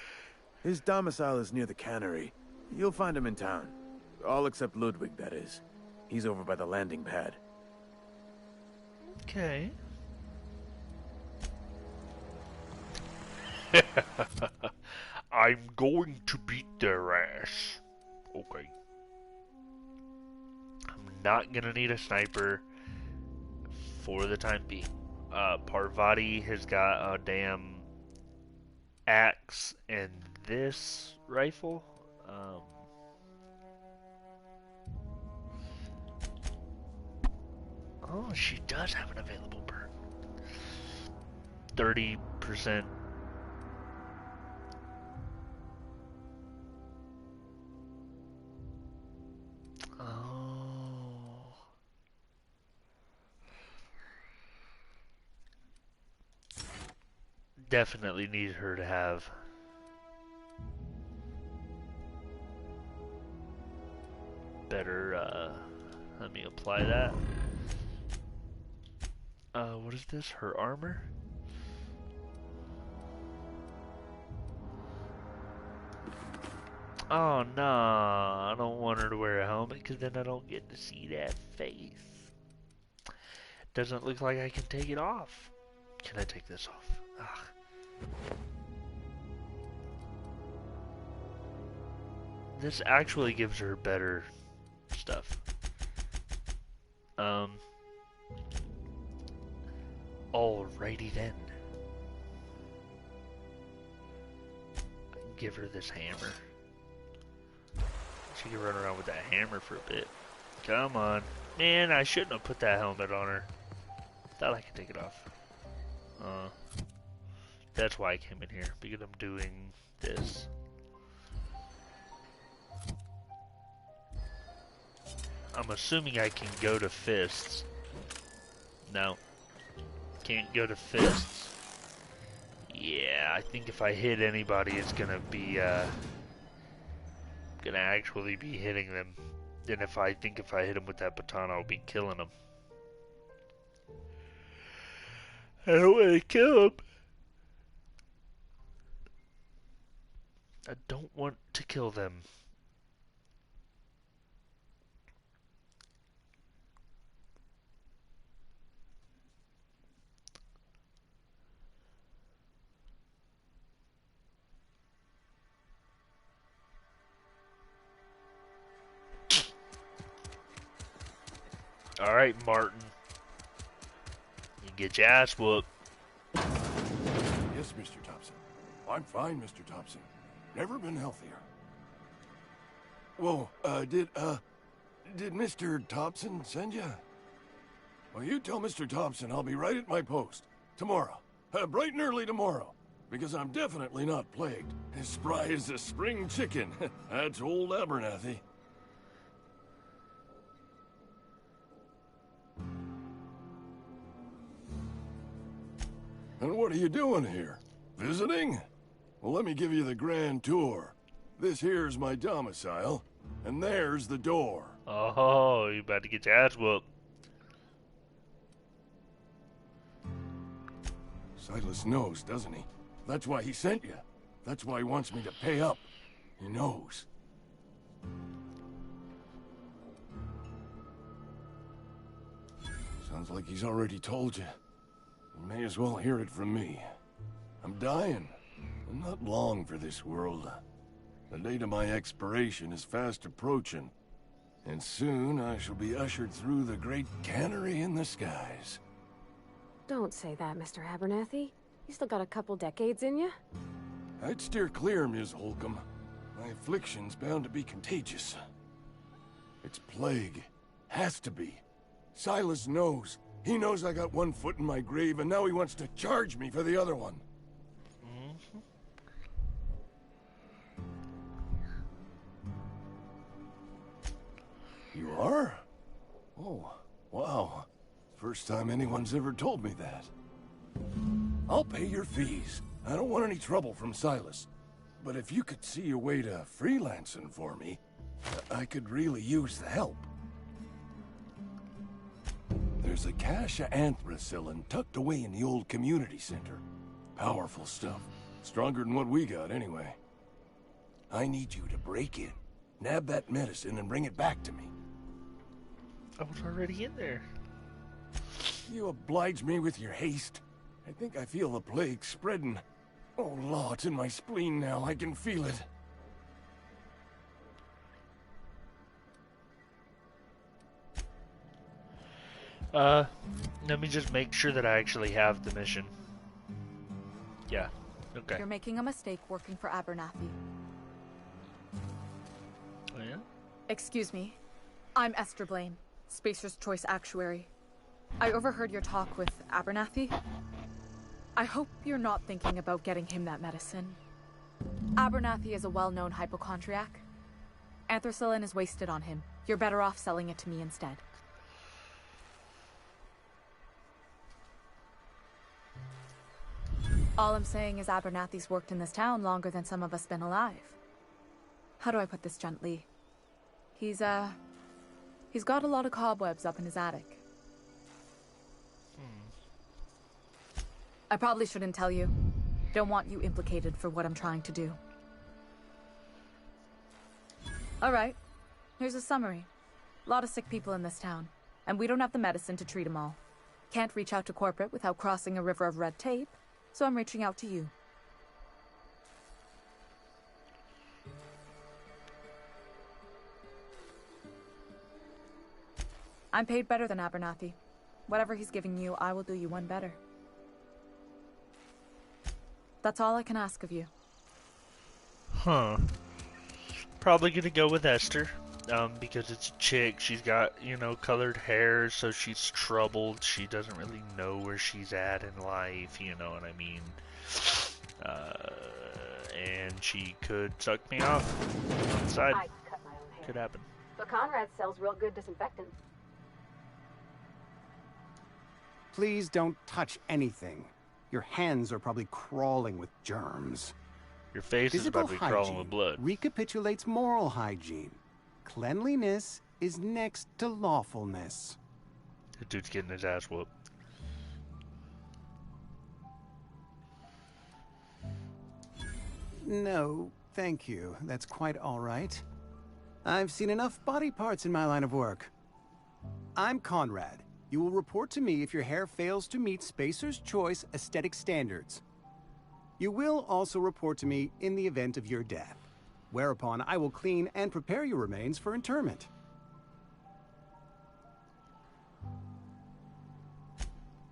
His domicile is near the cannery. You'll find him in town. All except Ludwig, that is. He's over by the landing pad. Okay. I'm going to beat their ass. Okay. I'm not gonna need a sniper for the time being. Parvati has got a damn axe and this rifle. Oh, she does have an available burn. 30% definitely need her to have better, let me apply that. What is this? Her armor? Oh, no, I don't want her to wear a helmet because then I don't get to see that face. Doesn't look like I can take it off. Can I take this off? Ugh. This actually gives her better stuff. Alrighty then. I can give her this hammer. She can run around with that hammer for a bit. Come on. Man, I shouldn't have put that helmet on her. Thought I could take it off. That's why I came in here, because I'm doing this. I'm assuming I can go to fists. No. Can't go to fists. Yeah, I think if I hit anybody, it's gonna be, gonna actually be hitting them. Then if I hit them with that baton, I'll be killing them. I don't want to kill them. I don't want to kill them. Alright, Martin. You get your ass whooped. Yes, Mr. Thompson. I'm fine, Mr. Thompson. Never been healthier. Whoa, did Mr. Thompson send you? Well, you tell Mr. Thompson I'll be right at my post. Tomorrow. Bright and early tomorrow. Because I'm definitely not plagued. As spry as a spring chicken. That's old Abernathy. And what are you doing here? Visiting? Well, let me give you the grand tour. This here's my domicile, and there's the door. Oh, you about to get your ass whooped. Silas knows, doesn't he? That's why he sent you. That's why he wants me to pay up. He knows. Sounds like he's already told you. You may as well hear it from me. I'm dying. I'm not long for this world. The date of my expiration is fast approaching. And soon I shall be ushered through the great cannery in the skies. Don't say that, Mr. Abernathy. You still got a couple decades in you. I'd steer clear, Ms. Holcomb. My affliction's bound to be contagious. It's plague. Has to be. Silas knows. He knows I got one foot in my grave, and now he wants to charge me for the other one. You are? Oh, wow. First time anyone's ever told me that. I'll pay your fees. I don't want any trouble from Silas. But if you could see a way to freelancing for me, I could really use the help. There's a cache of anthracillin tucked away in the old community center. Powerful stuff. Stronger than what we got, anyway. I need you to break in, nab that medicine, and bring it back to me. I was already in there. You oblige me with your haste. I think I feel the plague spreading. Oh, Law, it's in my spleen now. I can feel it. Let me just make sure that I actually have the mission. Yeah, okay. You're making a mistake working for Abernathy. Oh, yeah? Excuse me. I'm Esther Blaine, Spacer's Choice Actuary. I overheard your talk with Abernathy. I hope you're not thinking about getting him that medicine. Abernathy is a well-known hypochondriac. Anthracillin is wasted on him. You're better off selling it to me instead. All I'm saying is Abernathy's worked in this town longer than some of us been alive. How do I put this gently? He's got a lot of cobwebs up in his attic. I probably shouldn't tell you. Don't want you implicated for what I'm trying to do. Alright, here's a summary. A lot of sick people in this town, and we don't have the medicine to treat them all. Can't reach out to corporate without crossing a river of red tape, so I'm reaching out to you. I'm paid better than Abernathy. Whatever he's giving you, I will do you one better. That's all I can ask of you. Huh. Probably gonna go with Esther. Because it's a chick, she's got, you know, colored hair, so she's troubled. She doesn't really know where she's at in life, you know what I mean? And she could suck me off on the side. I cut my own hair. Could happen. But Conrad sells real good disinfectant. Please don't touch anything. Your hands are probably crawling with germs. Your face is about to be crawling with blood. Recapitulates moral hygiene. Cleanliness is next to lawfulness. The dude's getting his ass whooped. No, thank you. That's quite all right. I've seen enough body parts in my line of work. I'm Conrad. You will report to me if your hair fails to meet Spacer's Choice aesthetic standards. You will also report to me in the event of your death, whereupon I will clean and prepare your remains for interment.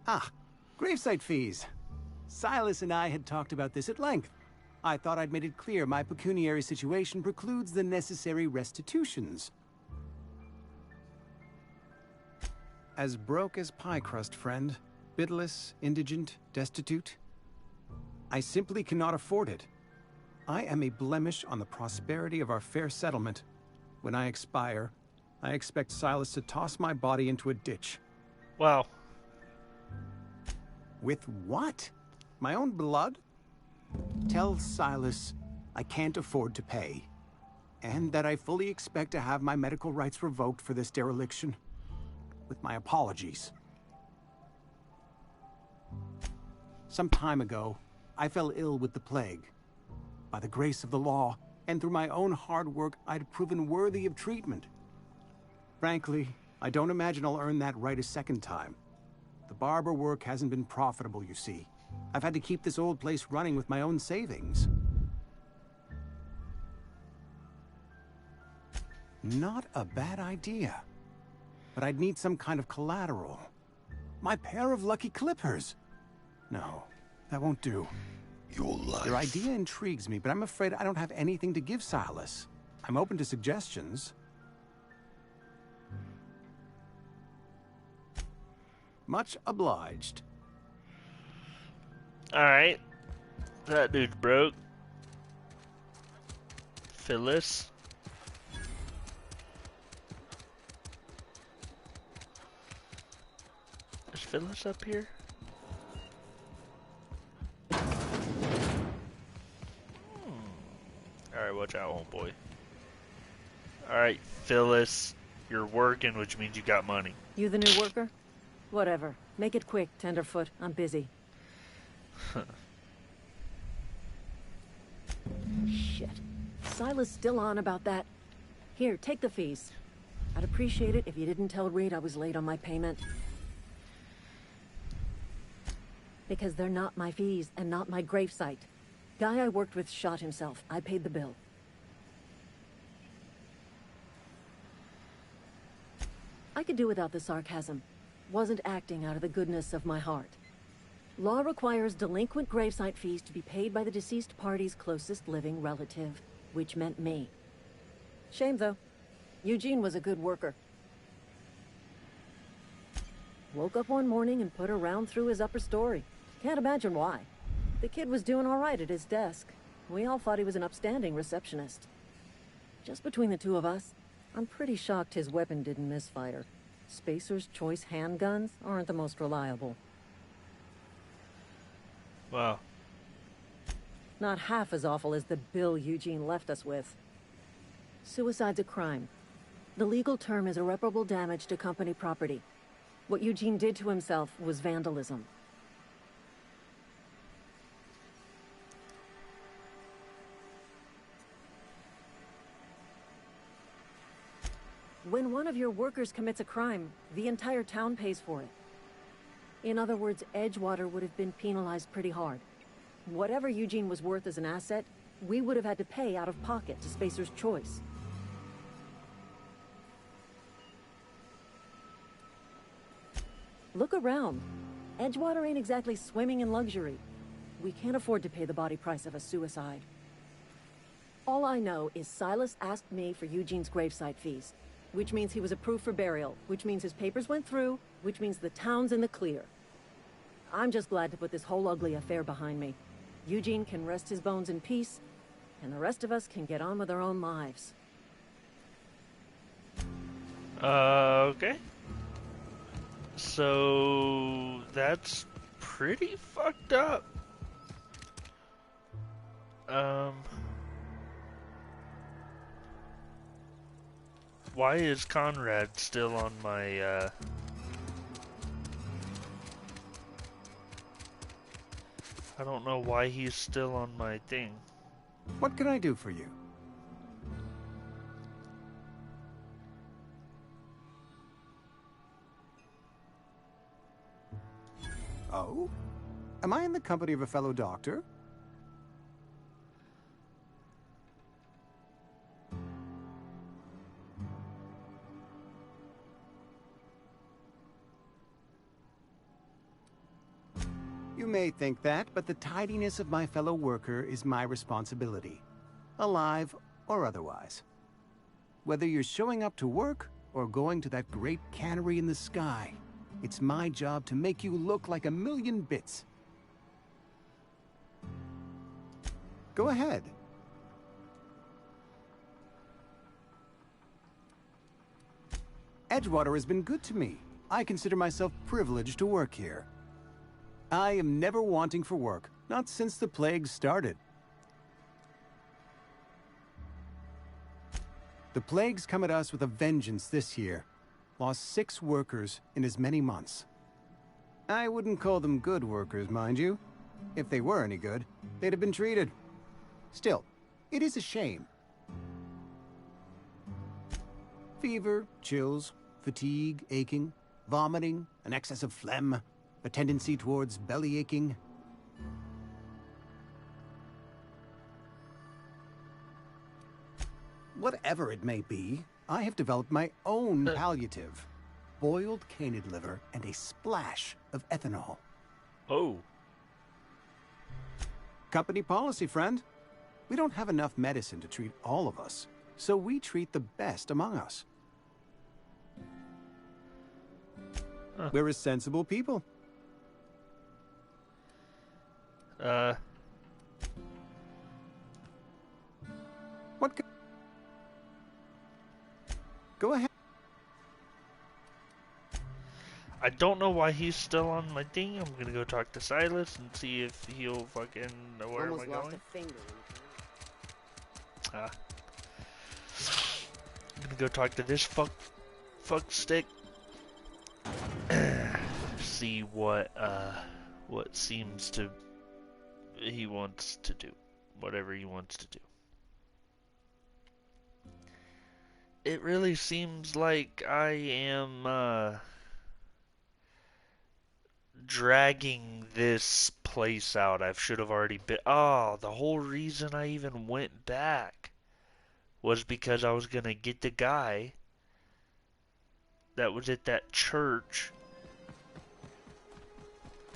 Ah, gravesite fees. Silas and I had talked about this at length. I thought I'd made it clear my pecuniary situation precludes the necessary restitutions. As broke as pie crust, friend. Bidless, indigent, destitute. I simply cannot afford it. I am a blemish on the prosperity of our fair settlement. When I expire, I expect Silas to toss my body into a ditch. Wow. With what? My own blood? Tell Silas I can't afford to pay, and that I fully expect to have my medical rights revoked for this dereliction. With my apologies. Some time ago, I fell ill with the plague. By the grace of the law, and through my own hard work, I'd proven worthy of treatment. Frankly, I don't imagine I'll earn that right a second time. The barber work hasn't been profitable, you see. I've had to keep this old place running with my own savings. Not a bad idea. But I'd need some kind of collateral. My pair of lucky clippers. No, that won't do. Your life. Your idea intrigues me, but I'm afraid I don't have anything to give Silas. I'm open to suggestions. Much obliged. Alright. That dude's broke. Phyllis. Is Phyllis up here? Alright, watch out, homeboy. Alright, Phyllis. You're working, which means you got money. You the new worker? Whatever. Make it quick, Tenderfoot. I'm busy. Shit. Silas still on about that. Here, take the fees. I'd appreciate it if you didn't tell Reed I was late on my payment. Because they're not my fees and not my gravesite. Guy I worked with shot himself. I paid the bill. I could do without the sarcasm. Wasn't acting out of the goodness of my heart. Law requires delinquent gravesite fees to be paid by the deceased party's closest living relative, which meant me. Shame, though. Eugene was a good worker. Woke up one morning and put a round through his upper story. Can't imagine why. The kid was doing all right at his desk. We all thought he was an upstanding receptionist. Just between the two of us, I'm pretty shocked his weapon didn't misfire. Spacer's Choice handguns aren't the most reliable. Wow. Not half as awful as the bill Eugene left us with. Suicide's a crime. The legal term is irreparable damage to company property. What Eugene did to himself was vandalism. When one of your workers commits a crime, the entire town pays for it. In other words, Edgewater would have been penalized pretty hard. Whatever Eugene was worth as an asset, we would have had to pay out of pocket to Spacer's Choice. Look around. Edgewater ain't exactly swimming in luxury. We can't afford to pay the body price of a suicide. All I know is Silas asked me for Eugene's gravesite fees, which means he was approved for burial, which means his papers went through, which means the town's in the clear. I'm just glad to put this whole ugly affair behind me. Eugene can rest his bones in peace, and the rest of us can get on with our own lives. Okay. So that's pretty fucked up. Why is Conrad still on my, I don't know why he's still on my thing. What can I do for you? Oh? Am I in the company of a fellow doctor? You may think that, but the tidiness of my fellow worker is my responsibility, alive or otherwise. Whether you're showing up to work or going to that great cannery in the sky, it's my job to make you look like a million bits. Go ahead. Edgewater has been good to me. I consider myself privileged to work here. I am never wanting for work, not since the plague started. The plague's come at us with a vengeance this year. Lost 6 workers in as many months. I wouldn't call them good workers, mind you. If they were any good, they'd have been treated. Still, it is a shame. Fever, chills, fatigue, aching, vomiting, an excess of phlegm, a tendency towards belly aching. Whatever it may be, I have developed my own palliative. Boiled canid liver and a splash of ethanol. Oh. Company policy, friend. We don't have enough medicine to treat all of us, so we treat the best among us. We're a sensible people. What? Go ahead. I don't know why he's still on my thing. I'm gonna go talk to Silas and see if he'll fucking know where am I going. I'm gonna go talk to this fuck stick. See what seems to he wants to do. Whatever he wants to do. It really seems like I am dragging this place out. I should have already been. Oh, the whole reason I even went back was because I was gonna get the guy that was at that church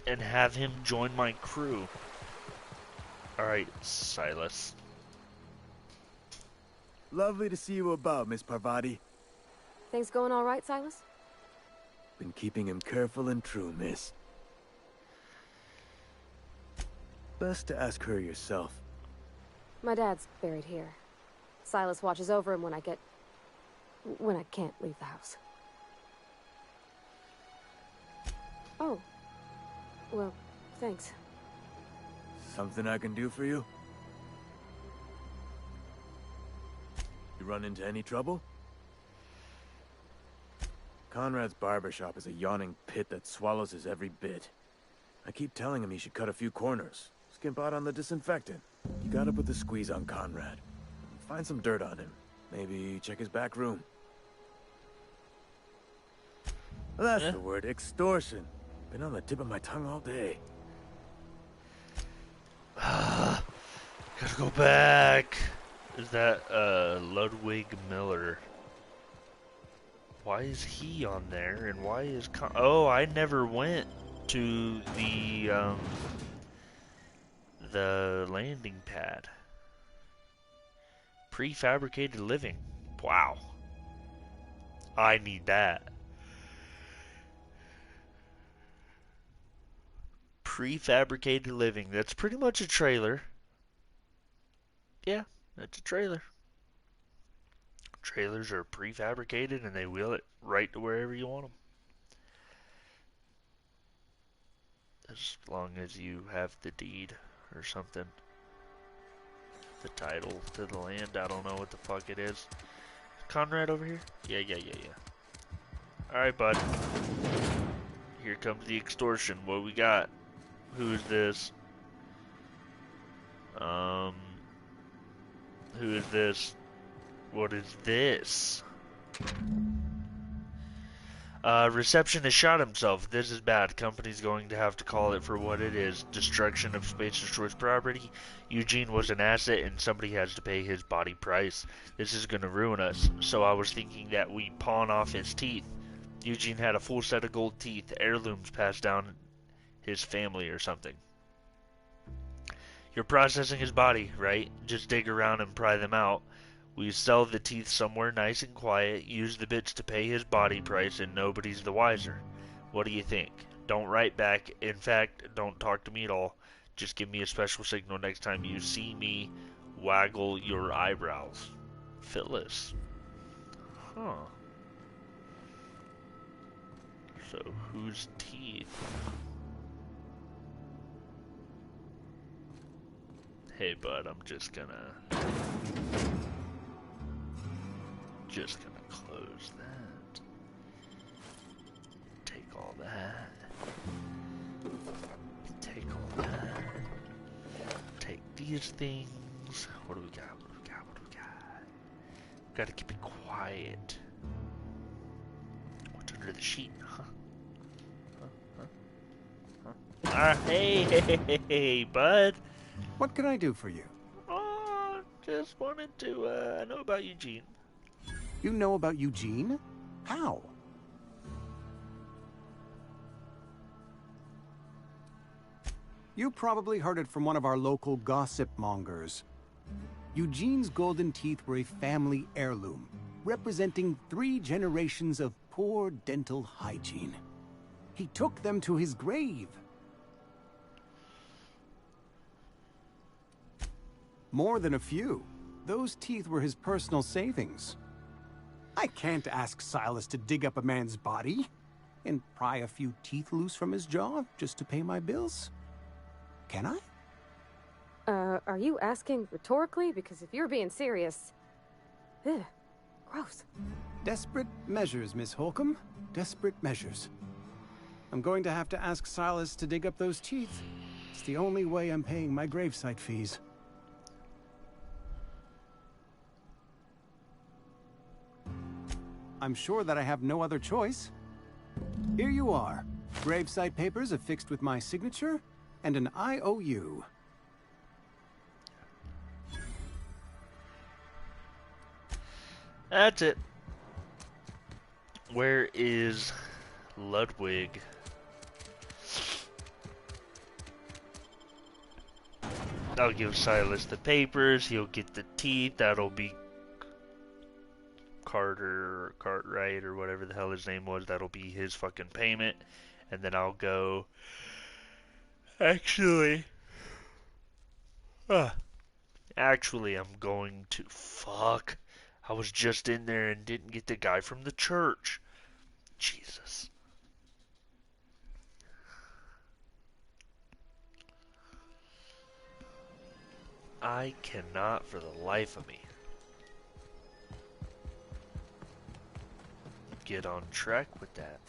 and have him join my crew. Alright, Silas. Lovely to see you about, Miss Parvati. Things going all right, Silas? Been keeping him careful and true, miss. Best to ask her yourself. My dad's buried here. Silas watches over him when I can't leave the house. Oh. Well, thanks. Something I can do for you? You run into any trouble? Conrad's barbershop is a yawning pit that swallows his every bit. I keep telling him he should cut a few corners. Skimp out on the disinfectant. You gotta put the squeeze on Conrad. Find some dirt on him. Maybe check his back room. That's the word, extortion. Been on the tip of my tongue all day. Gotta go back. Is that Ludwig Miller? Why is he on there? And why is oh, I never went to the landing pad. Prefabricated living. Wow. I need that. Prefabricated living. That's pretty much a trailer. Yeah, that's a trailer. Trailers are prefabricated and they wheel it right to wherever you want them. As long as you have the deed or something. The title to the land. I don't know what the fuck it is. Conrad over here? Yeah. Alright, bud. Here comes the extortion. What we got? Who is this? Who is this? What is this? Receptionist shot himself. This is bad. Company's going to have to call it for what it is. Destruction of Spacer's Choice property. Eugene was an asset and somebody has to pay his body price. This is gonna ruin us. So I was thinking that we pawn off his teeth. Eugene had a full set of gold teeth. Heirlooms passed down his family or something. You're processing his body, right? Just dig around and pry them out. We sell the teeth somewhere nice and quiet, use the bits to pay his body price, and nobody's the wiser. What do you think? Don't write back. In fact, don't talk to me at all. Just give me a special signal next time you see me. Waggle your eyebrows. Phyllis. Huh. So, whose teeth? Hey, bud, I'm just gonna close that. Take all that. Take all that. Take these things. What do we got? Gotta keep it quiet. What's under the sheet? Hey, bud. What can I do for you? Oh, just wanted to know about Eugene. You know about Eugene? How? You probably heard it from one of our local gossip mongers. Eugene's golden teeth were a family heirloom, representing 3 generations of poor dental hygiene. He took them to his grave. More than a few. Those teeth were his personal savings. I can't ask Silas to dig up a man's body and pry a few teeth loose from his jaw just to pay my bills. Can I? Are you asking rhetorically? Because if you're being serious... Ugh, gross. Desperate measures, Miss Holcomb. Desperate measures. I'm going to have to ask Silas to dig up those teeth. It's the only way I'm paying my gravesite fees. I'm sure that I have no other choice. Here you are. Gravesite papers affixed with my signature and an IOU. That's it. Where is Ludwig? I'll give Silas the papers. He'll get the teeth. That'll be Carter or Cartwright or whatever the hell his name was. That'll be his fucking payment. And then I'll go... Actually, I'm going to... Fuck. I was just in there and didn't get the guy from the church. Jesus. I cannot for the life of me. get on track with that.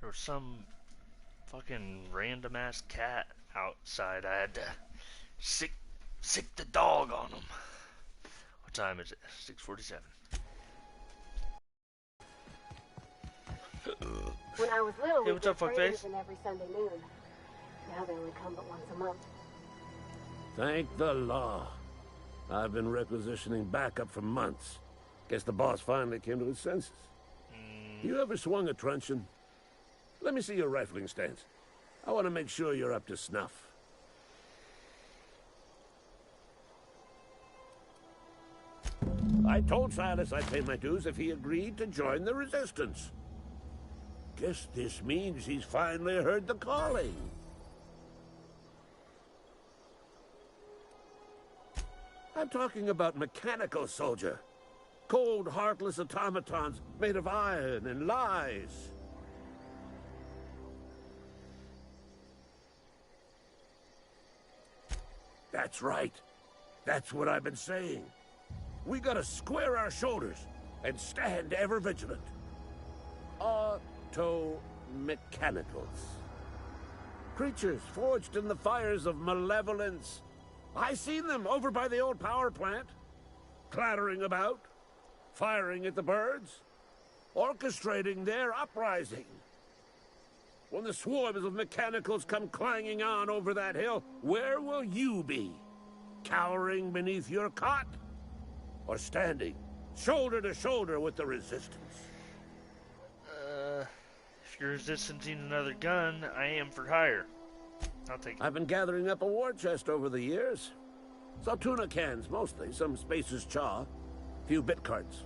There was some fucking random ass cat outside. I had to sick the dog on him. What time is it? 6:47. When I was little, Hey, we what's did up, fuckface? trainings in every Sunday noon. Now they only come but once a month. Thank the law. I've been requisitioning backup for months. Guess the boss finally came to his senses. You ever swung a truncheon? Let me see your rifling stance. I want to make sure you're up to snuff. I told Silas I'd pay my dues if he agreed to join the resistance. Guess this means he's finally heard the calling. I'm talking about mechanical soldier. Cold, heartless automatons made of iron and lies. That's right. That's what I've been saying. We gotta square our shoulders and stand ever vigilant. Auto-mechanicals. Creatures forged in the fires of malevolence. I seen them over by the old power plant, clattering about, firing at the birds, orchestrating their uprising. When the swarms of mechanicals come clanging on over that hill, where will you be? Cowering beneath your cot? Or standing shoulder to shoulder with the resistance? If you're resisting another gun, I am for hire. I'll take it. I've been gathering up a war chest over the years. Saltuna cans, mostly. Some Spacer's chaw. Few bit carts.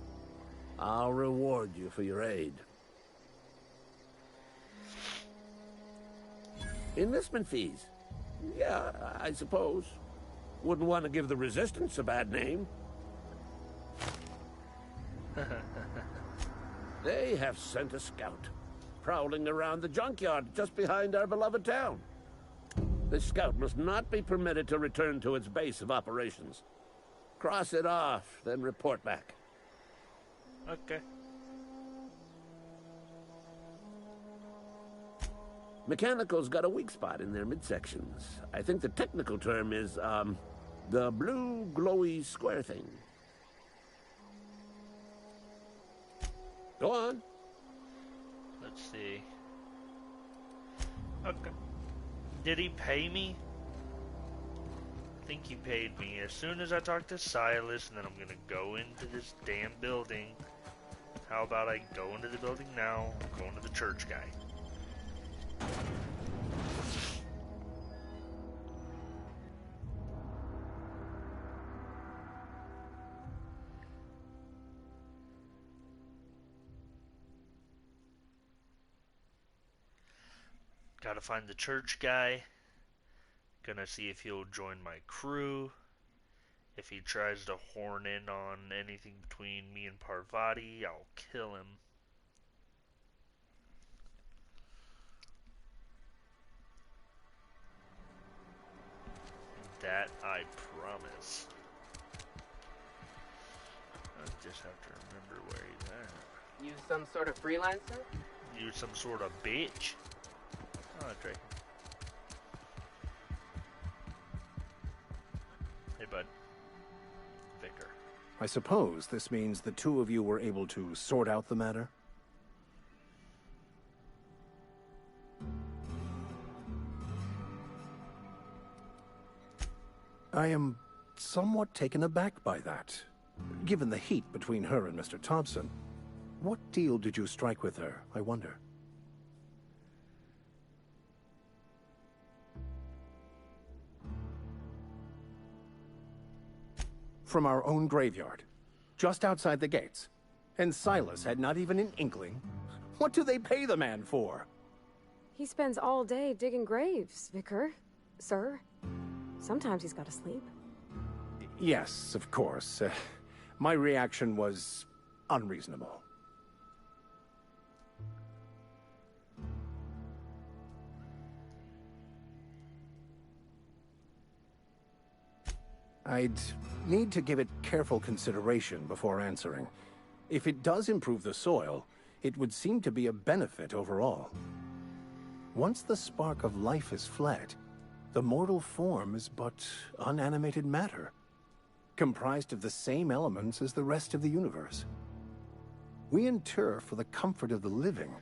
I'll reward you for your aid. Enlistment fees. Yeah, I suppose. Wouldn't want to give the Resistance a bad name. They have sent a scout, prowling around the junkyard just behind our beloved town. This scout must not be permitted to return to its base of operations. Cross it off, then report back. Okay. Mechanicals got a weak spot in their midsections. I think the technical term is, the blue glowy square thing. Go on. Let's see. Okay. Did he pay me? I think he paid me. As soon as I talk to Silas, and then I'm gonna go into this damn building. How about I go into the building now? I'm going to the church guy. Gotta find the church guy. Gonna see if he'll join my crew. If he tries to horn in on anything between me and Parvati, I'll kill him. That I promise. I just have to remember where he's at. You some sort of freelancer? You some sort of bitch? Oh, that's right. but Vicar. I suppose this means the two of you were able to sort out the matter? I am somewhat taken aback by that, given the heat between her and Mr. Thompson. What deal did you strike with her, I wonder? From our own graveyard, just outside the gates. And Silas had not even an inkling. What do they pay the man for? He spends all day digging graves, Vicar. Sir. Sometimes he's got to sleep. Yes, of course. My reaction was unreasonable. I'd need to give it careful consideration before answering. If it does improve the soil, it would seem to be a benefit overall. Once the spark of life is fled, the mortal form is but unanimated matter, comprised of the same elements as the rest of the universe. We inter for the comfort of the living,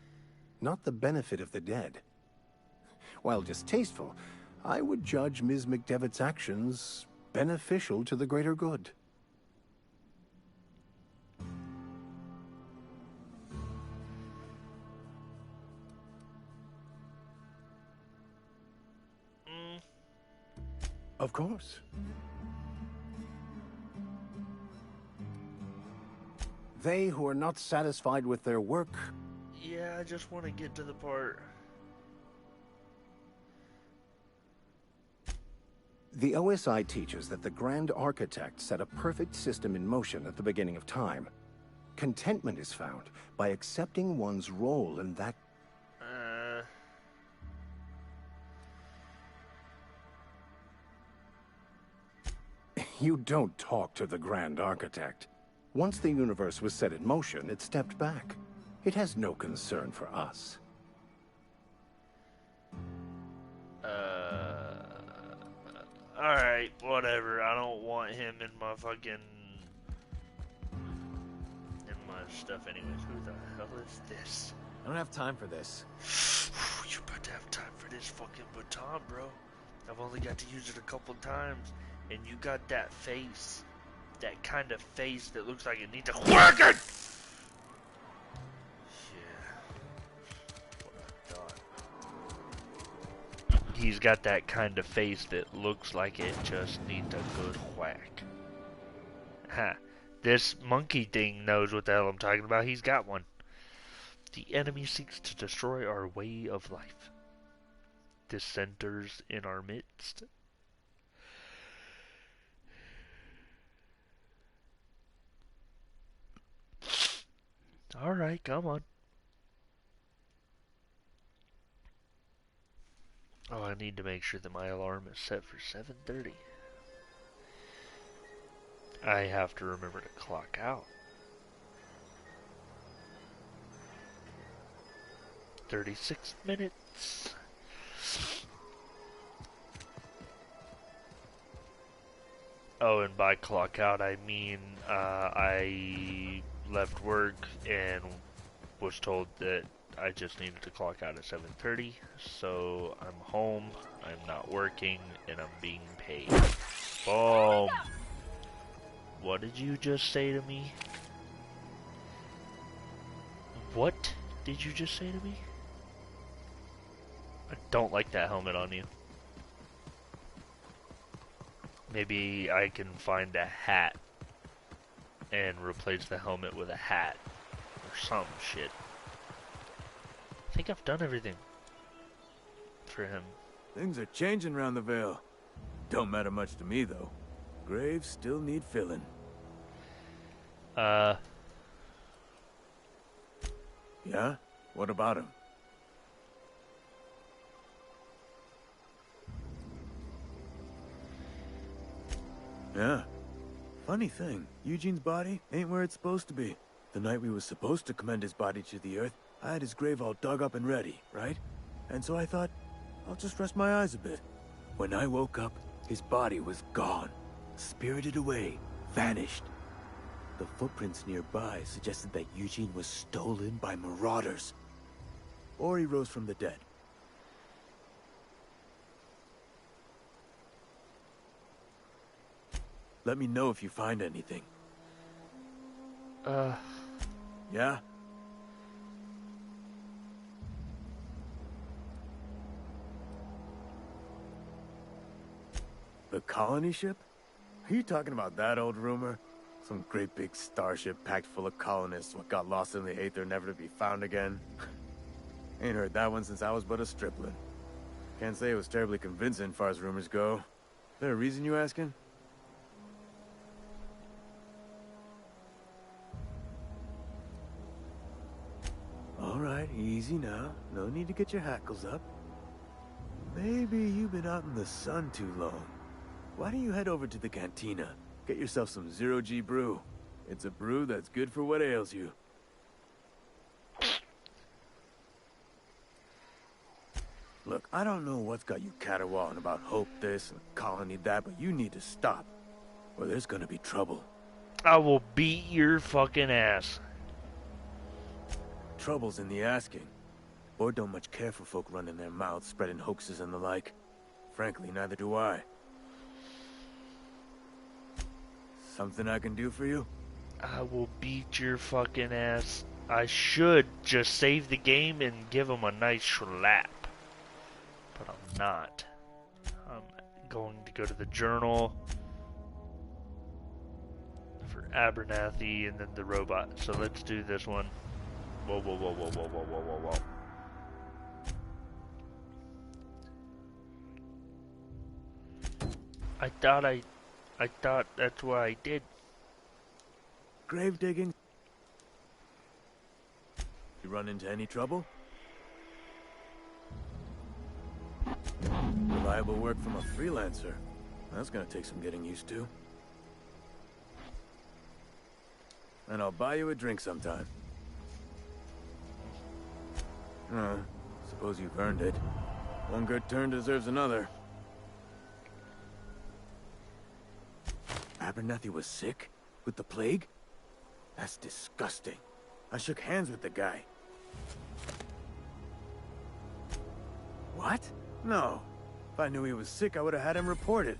not the benefit of the dead. While distasteful, I would judge Ms. McDevitt's actions beneficial to the greater good. Of course. They who are not satisfied with their work... Yeah, I just want to get to the part. The OSI teaches that the Grand Architect set a perfect system in motion at the beginning of time. Contentment is found by accepting one's role in that... You don't talk to the Grand Architect. Once the universe was set in motion, it stepped back. It has no concern for us. Alright, whatever. I don't want him in my fucking... in my stuff anyways. Who the hell is this? I don't have time for this. You about to have time for this fucking baton, bro. I've only got to use it a couple times. And you got that face. That kind of face that looks like it needs a working! He's got that kind of face that looks like it just needs a good whack. Ha. This monkey thing knows what the hell I'm talking about. He's got one. The enemy seeks to destroy our way of life. Dissenters in our midst. Alright, come on. Oh, I need to make sure that my alarm is set for 7:30. I have to remember to clock out. 36 minutes. Oh, and by clock out, I mean I left work and was told that I just needed to clock out at 7:30, so I'm home, I'm not working, and I'm being paid. Boom! What did you just say to me? What did you just say to me? I don't like that helmet on you. Maybe I can find a hat and replace the helmet with a hat or some shit. I think I've done everything for him. Things are changing around the Vale. Don't matter much to me, though. Graves still need filling. Yeah? What about him? Yeah. Funny thing, Eugene's body ain't where it's supposed to be. The night we was supposed to commend his body to the earth, I had his grave all dug up and ready, right? And so I thought, I'll just rest my eyes a bit. When I woke up, his body was gone. spirited away, vanished. The footprints nearby suggested that Eugene was stolen by marauders. Or he rose from the dead. Let me know if you find anything. Yeah? The colony ship? Are you talking about that old rumor? Some great big starship packed full of colonists what got lost in the aether never to be found again? Ain't heard that one since I was but a stripling. Can't say it was terribly convincing far as rumors go. Is there a reason you asking? Alright, easy now. No need to get your hackles up. Maybe you've been out in the sun too long. Why don't you head over to the cantina? Get yourself some zero-G brew. It's a brew that's good for what ails you. Look, I don't know what's got you caterwauling about hope this and colony that, but you need to stop, or there's gonna be trouble. I will beat your fucking ass. Trouble's in the asking. Board don't much care for folk running their mouths, spreading hoaxes and the like. Frankly, neither do I. Something I can do for you? I will beat your fucking ass. I should just save the game and give him a nice slap. But I'm not. I'm going to go to the journal for Abernathy and then the robot. So let's do this one. Whoa, whoa, whoa, whoa, whoa, whoa, whoa, whoa, whoa. I thought that's what I did. Grave digging? You run into any trouble? Reliable work from a freelancer. That's gonna take some getting used to. And I'll buy you a drink sometime. Oh, suppose you've earned it. One good turn deserves another. Abernathy was sick? With the plague? That's disgusting. I shook hands with the guy. What? No. If I knew he was sick, I would have had him reported.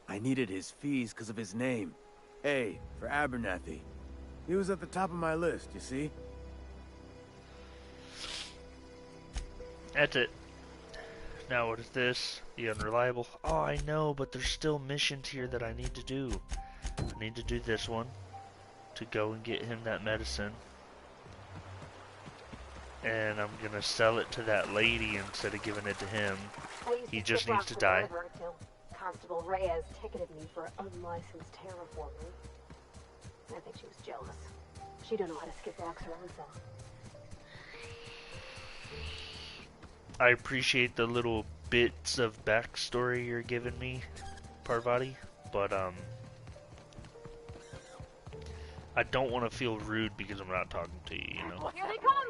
I needed his fees because of his name. A, for Abernathy. He was at the top of my list, you see? That's it. Now what is this? The unreliable. Oh, I know, but there's still missions here that I need to do. I need to do this one to go and get him that medicine. And I'm gonna sell it to that lady instead of giving it to him. He just needs to die. Constable Reyes ticketed me for unlicensed terraforming. I think she was jealous. She don't know how to skip rocks her own self. I appreciate the little bits of backstory you're giving me, Parvati, but I don't want to feel rude because I'm not talking to you, you know? Here they come!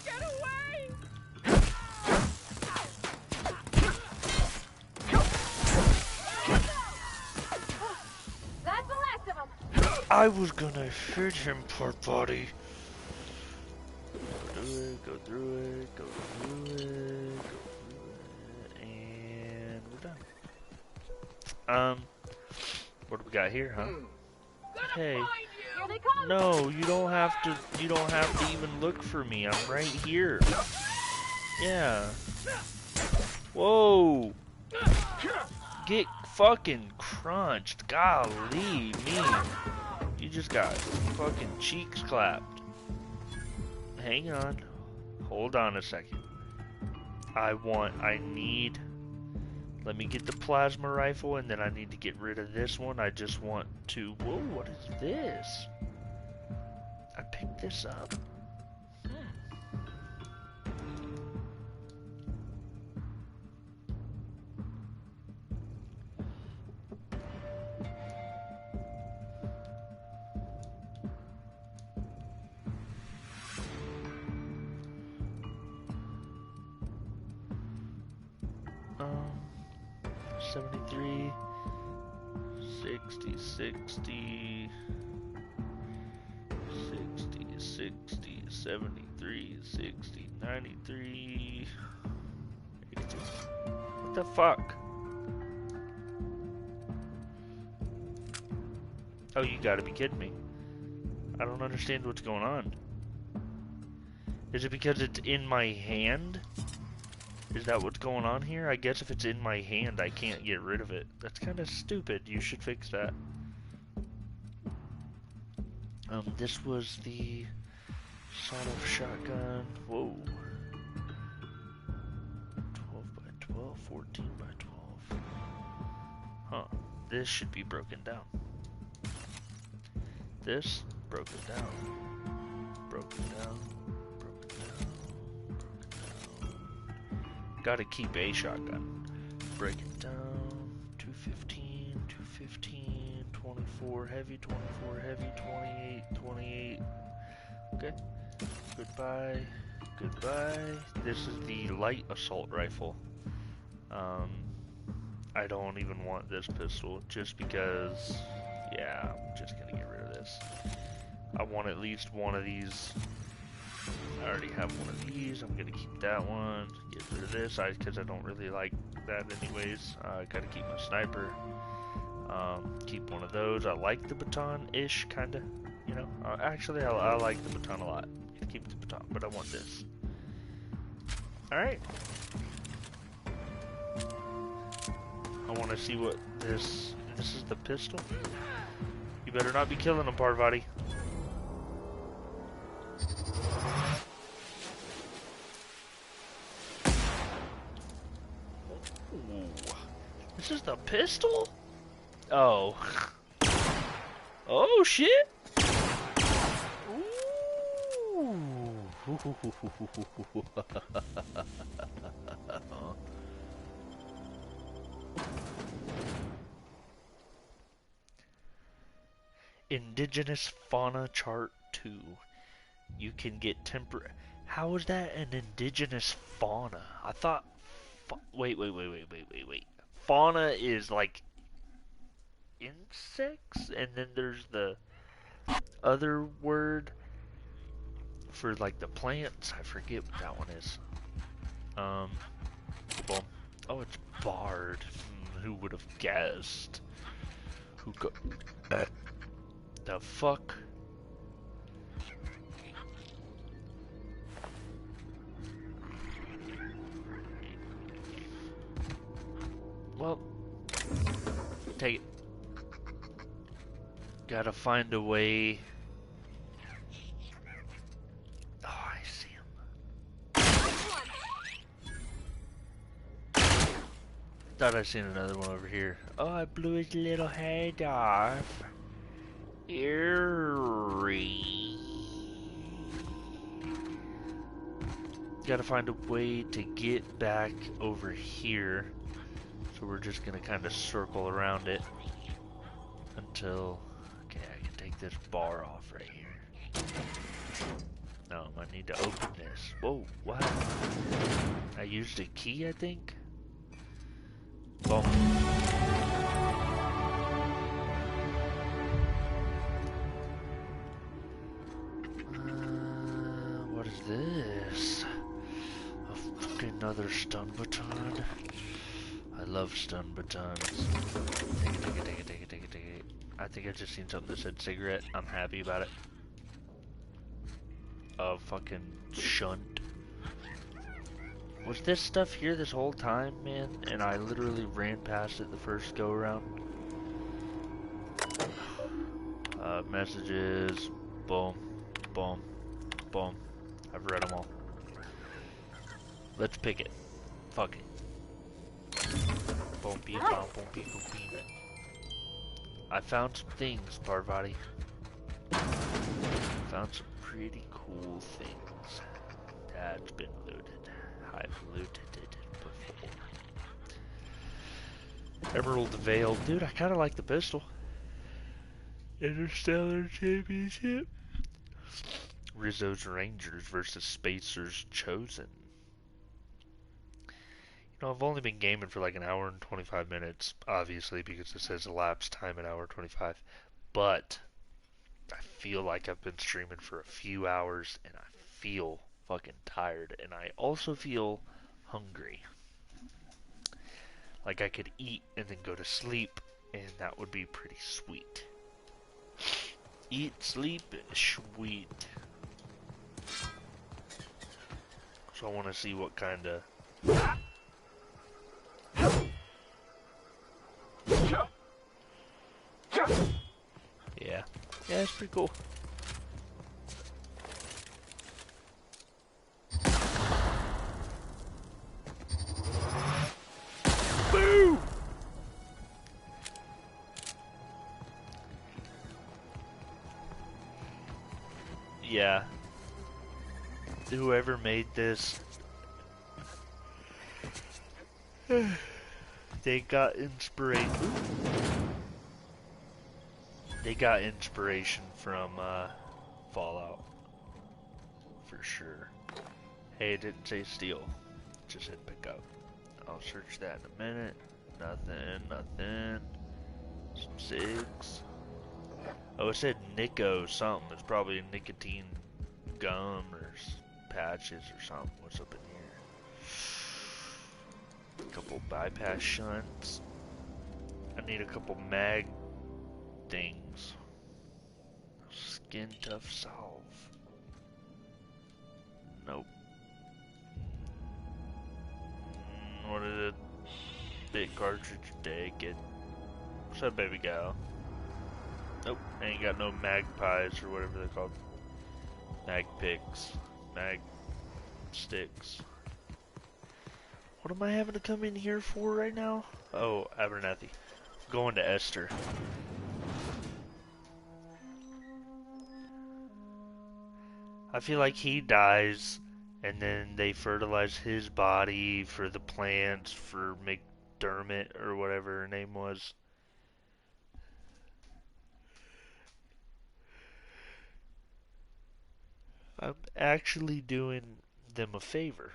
Get away! That's the last of them! I was gonna shoot him, Parvati. Go through it, go through it, and we're done. What do we got here, huh? Hey, no, you don't have to even look for me. I'm right here. Yeah. Whoa. Get fucking crunched. Golly, me. You just got fucking cheeks clapped. Hang on. Hold on a second. Let me get the plasma rifle, and then I need to get rid of this one. I just want to... Whoa, what is this? I picked this up. 73, 60, 60, 60, 60, 73, 60, 93, 82. What the fuck? Oh, you gotta be kidding me. I don't understand what's going on. Is it because it's in my hand? Is that what's going on here? I guess if it's in my hand, I can't get rid of it. That's kind of stupid. You should fix that. This was the sawed-off shotgun. Whoa. 12 by 12, 14 by 12. Huh. This should be broken down. This, broken down. Broken down. Broken down. Broken down. Gotta keep a shotgun. Break it down. 215, 215, 24 heavy, 24 heavy, 28, 28. Okay. Goodbye. Goodbye. This is the light assault rifle. I don't even want this pistol just because, yeah, I'm just gonna get rid of this. I want at least one of these. I already have one of these. I'm gonna keep that one. Get rid of this because I don't really like that anyways. I gotta keep my sniper. Keep one of those. I like the baton-ish, kinda. You know, actually, I like the baton a lot. Keep the baton, but I want this. All right. I want to see what this. This is the pistol. You better not be killing him, Parvati. Ooh. This is the pistol? Oh. Oh shit. Ooh. Indigenous Fauna Chart 2. You can get How is that an indigenous fauna? I thought... Wait. Fauna is like insects, and then there's the other word for like the plants. I forget what that one is. Boom. Oh, it's barred. Who would have guessed? Who go... The fuck? Well, take it. Gotta find a way. Oh, I see him. Thought I seen another one over here. Oh, I blew his little head off. Eerie. Gotta find a way to get back over here. So we're just gonna kind of circle around it until... Okay, I can take this bar off right here. No, I need to open this. Whoa, what? I used a key, I think? Boom. What is this? Another stun baton. I love stun batons. Take it. I think I just seen something that said cigarette. I'm happy about it. Oh, fucking shunt. Was this stuff here this whole time, man? And I literally ran past it the first go around. Messages. Boom. Boom. Boom. I've read them all. Let's pick it. Fuck it. Boom, beep, boom, boom, beep, boom, beep. I found some things, Parvati. Found some pretty cool things. That's been looted. I've looted it before. Emerald Vale. Dude, I kinda like the pistol. Interstellar Championship. Rizzo's Rangers versus Spacer's Chosen. You know, I've only been gaming for like an hour and 25 minutes, obviously, because it says elapsed time an hour 25. But I feel like I've been streaming for a few hours, and I feel fucking tired, and I also feel hungry. Like I could eat and then go to sleep, and that would be pretty sweet. Eat, sleep, sweet. So I want to see what kind of... Yeah. Yeah, it's pretty cool. Boo! Yeah. Whoever made this, they got inspiration. They got inspiration from Fallout, for sure. Hey, it didn't say steal. It just said pick up. I'll search that in a minute. Nothing. Some cigs. Oh, it said Nico something. It's probably nicotine gum or patches or something. What's up in here? A couple bypass shunts. I need a couple mag things. Skin tough salve. Nope. What is it? Big cartridge take it. What's up, baby gal? Nope, ain't got no magpies or whatever they're called. Mag picks. Mag sticks. What am I having to come in here for right now? Oh, Abernathy. Going to Esther. I feel like he dies, and then they fertilize his body for the plants for McDermott or whatever her name was. I'm actually doing them a favor.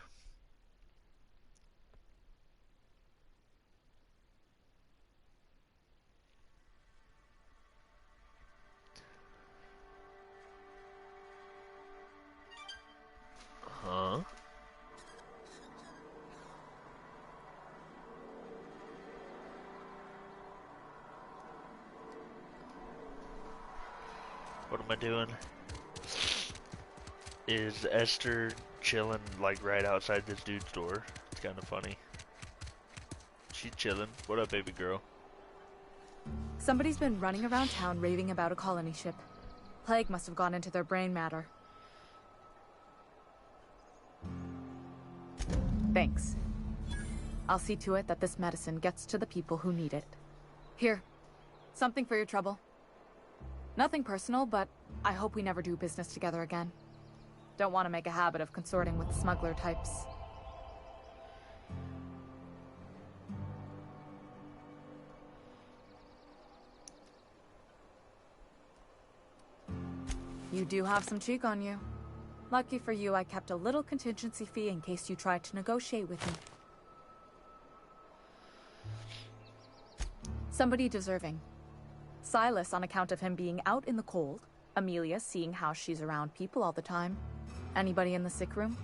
Huh? What am I doing? Is Esther chilling like right outside this dude's door? It's kind of funny. She's chilling. What up, baby girl? Somebody's been running around town raving about a colony ship. Plague must have gone into their brain matter. Thanks. I'll see to it that this medicine gets to the people who need it. Here, something for your trouble. Nothing personal, but I hope we never do business together again. Don't want to make a habit of consorting with smuggler types. You do have some cheek on you. Lucky for you, I kept a little contingency fee in case you tried to negotiate with me. Somebody deserving. Silas on account of him being out in the cold. Amelia seeing how she's around people all the time. Anybody in the sick room?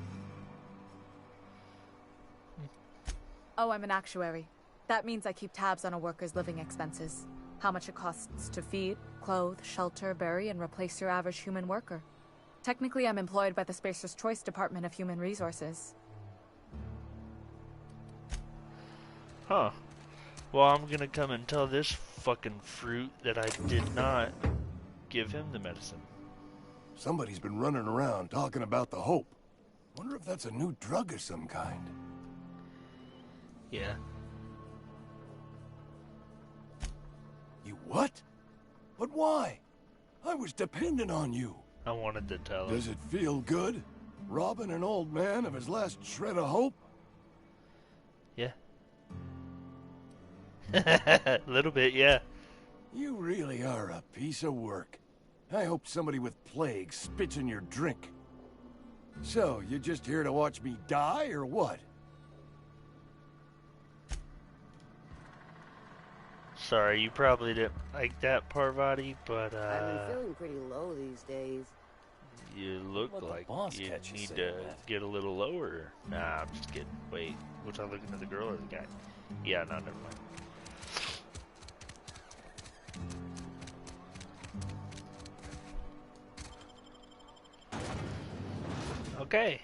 Oh, I'm an actuary. That means I keep tabs on a worker's living expenses. How much it costs to feed, clothe, shelter, bury, and replace your average human worker. Technically, I'm employed by the Spacer's Choice Department of Human Resources. Huh. Well, I'm gonna come and tell this fucking fruit that I did not give him the medicine. Somebody's been running around talking about the Hope. Wonder if that's a new drug of some kind. Yeah. You what? But why? I was dependent on you. I wanted to tell him. Does it feel good? Robbing an old man of his last shred of hope? Yeah. A little bit, yeah. You really are a piece of work. I hope somebody with plague spits in your drink. So, you just here to watch me die, or what? Sorry, you probably didn't like that, Parvati, but I've been feeling pretty low these days. you look like you need to get a little lower. Nah, I'm just kidding. Wait, was I looking at the girl or the guy? Yeah, no, never mind. Okay.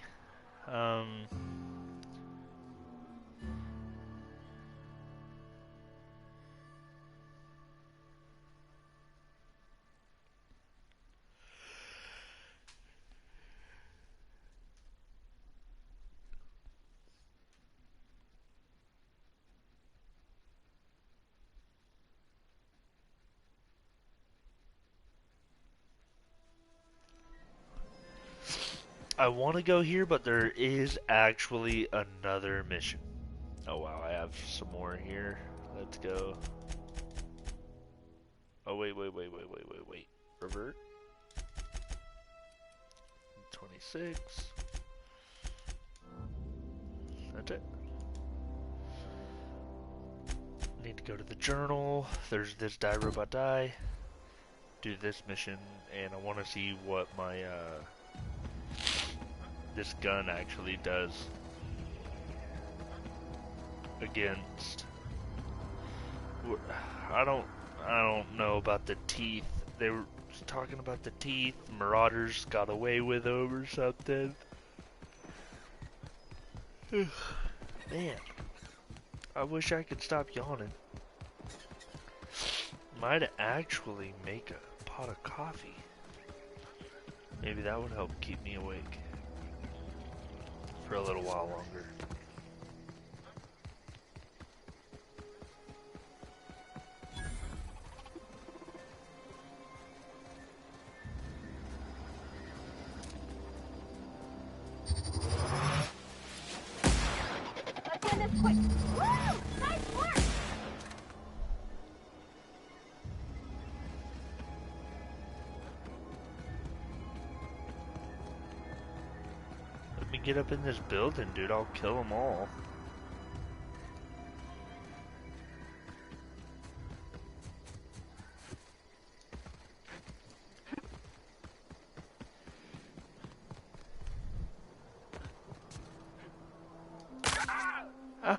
I want to go here, but there is actually another mission. Oh wow, I have some more here. Let's go. Oh wait. Revert. 26. That's it. Need to go to the journal. There's this die robot die. Do this mission, and I want to see what my this gun actually does against. I don't know about the teeth. They were talking about the teeth. Marauders got away with them or something. Man, I wish I could stop yawning. Might actually make a pot of coffee. Maybe that would help keep me awake for a little while longer. Let's end this quick. Woo! Nice work! Let me get up in this building, dude. I'll kill them all.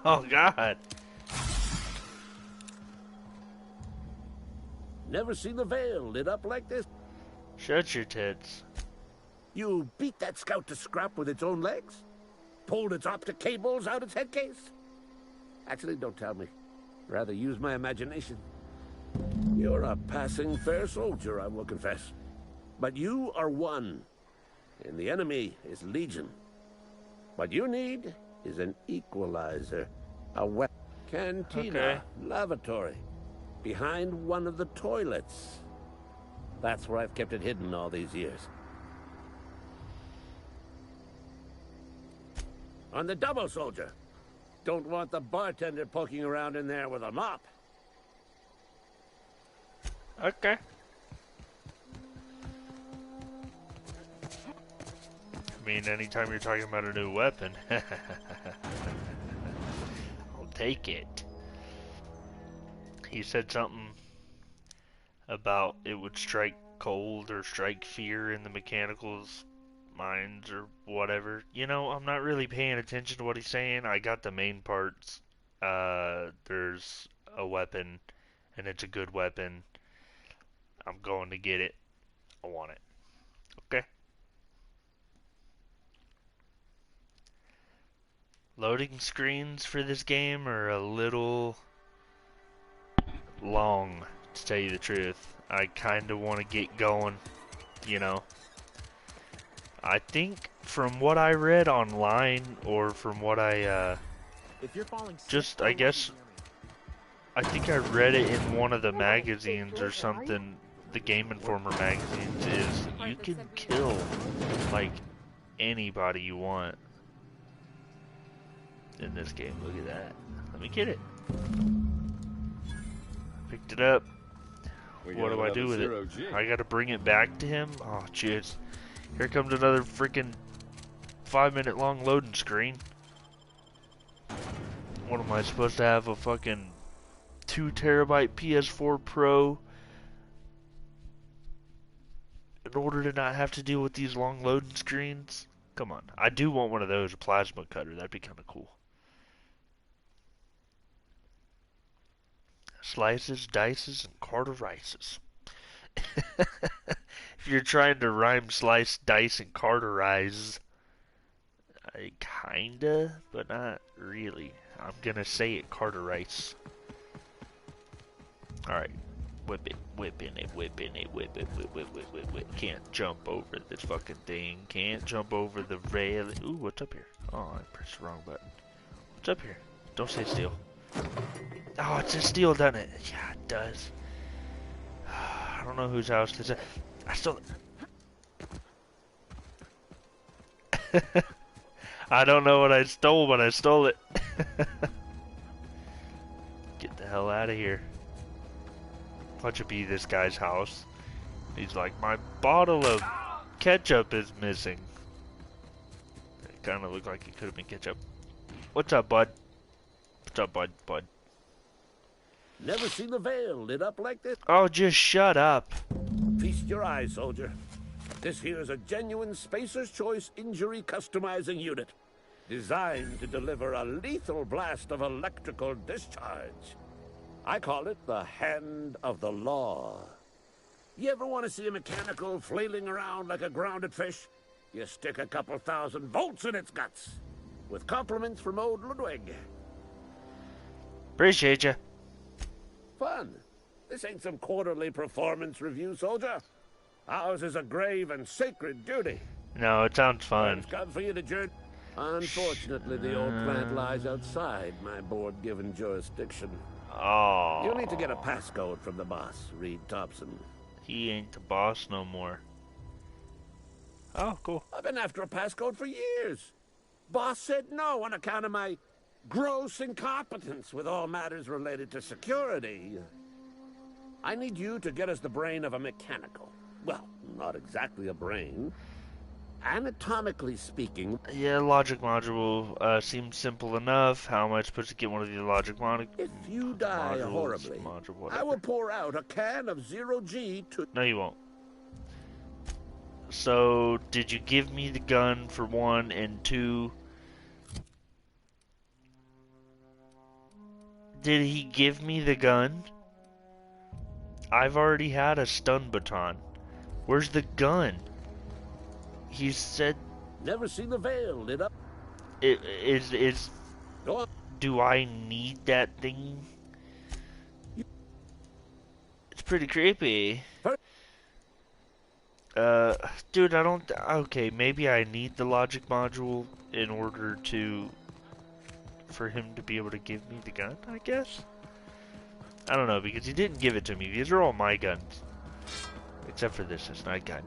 Oh, God. Never seen the Vale lit up like this. Shut your tits. You beat that scout to scrap with its own legs? Pulled its optic cables out its headcase? Actually, don't tell me. Rather use my imagination. You're a passing fair soldier, I will confess. But you are one, and the enemy is legion. What you need is an equalizer, a weapon. Cantina, Okay. lavatory, behind one of the toilets. That's where I've kept it hidden all these years. On the double, soldier. Don't want the bartender poking around in there with a mop. Okay. I mean, anytime you're talking about a new weapon, I'll take it. He said something about it would strike cold or strike fear in the mechanicals' minds or whatever. You know, I'm not really paying attention to what he's saying. I got the main parts. There's a weapon, and it's a good weapon. I'm going to get it. I want it. Okay. Loading screens for this game are a little long, to tell you the truth. I kind of want to get going, you know. I think from what I read online, or from what I, If you're falling sick, just, I guess, I think I read it in one of the magazines or something, the Game Informer magazines, is you can kill, like, anybody you want in this game. Look at that. Let me get it. Picked it up. What do I do with it? I gotta bring it back to him? Oh, jeez. Here comes another freaking 5-minute long loading screen. What am I supposed to have, a fucking 2 terabyte PS4 Pro in order to not have to deal with these long loading screens. Come on. I do want one of those, a plasma cutter. That'd be kind of cool. Slices, dices, and cauterices. If you're trying to rhyme slice, dice, and cauterize, kinda, but not really. I'm gonna say it, cauterize. Alright. Whip it, whipping it, whipping it, whip it, whip, whip, whip, whip, whip. Can't jump over this fucking thing. Can't jump over the rail. Ooh, what's up here? Oh, I pressed the wrong button. What's up here? Don't say steel. Oh, it says steel, doesn't it? Yeah, it does. I don't know whose house this is. I stole it. I don't know what I stole, but I stole it. Get the hell out of here. Watch it be this guy's house. He's like, my bottle of ketchup is missing. It kind of looked like it could have been ketchup. What's up, bud? What's up, bud? Never seen the Vale lit up like this? Oh, just shut up. Feast your eyes, soldier. This here is a genuine Spacer's Choice injury customizing unit, designed to deliver a lethal blast of electrical discharge. I call it the Hand of the Law. You ever want to see a mechanical flailing around like a grounded fish? You stick a couple thousand volts in its guts. With compliments from old Ludwig. Appreciate you. Fun. This ain't some quarterly performance review, soldier. Ours is a grave and sacred duty. No, it sounds fun. It's come for you to journey. Unfortunately, the old plant lies outside my board-given jurisdiction. Oh. You'll need to get a passcode from the boss, Reed Thompson. He ain't the boss no more. Oh, cool. I've been after a passcode for years. Boss said no on account of my gross incompetence with all matters related to security. I need you to get us the brain of a mechanical. Well, not exactly a brain. Anatomically speaking... Yeah, logic module seems simple enough. How am I supposed to get one of the logic modules? If you die horribly, I will pour out a can of 0G to... No, you won't. So, did you give me the gun for 1, and 2... Did he give me the gun? I've already had a stun baton. Where's the gun? He said... Never seen the Vale lit up. Do I need that thing? It's pretty creepy. Dude, I don't... Okay, maybe I need the logic module in order to... for him to be able to give me the gun, I guess? I don't know, because he didn't give it to me. These are all my guns. Except for this, it's not a gun.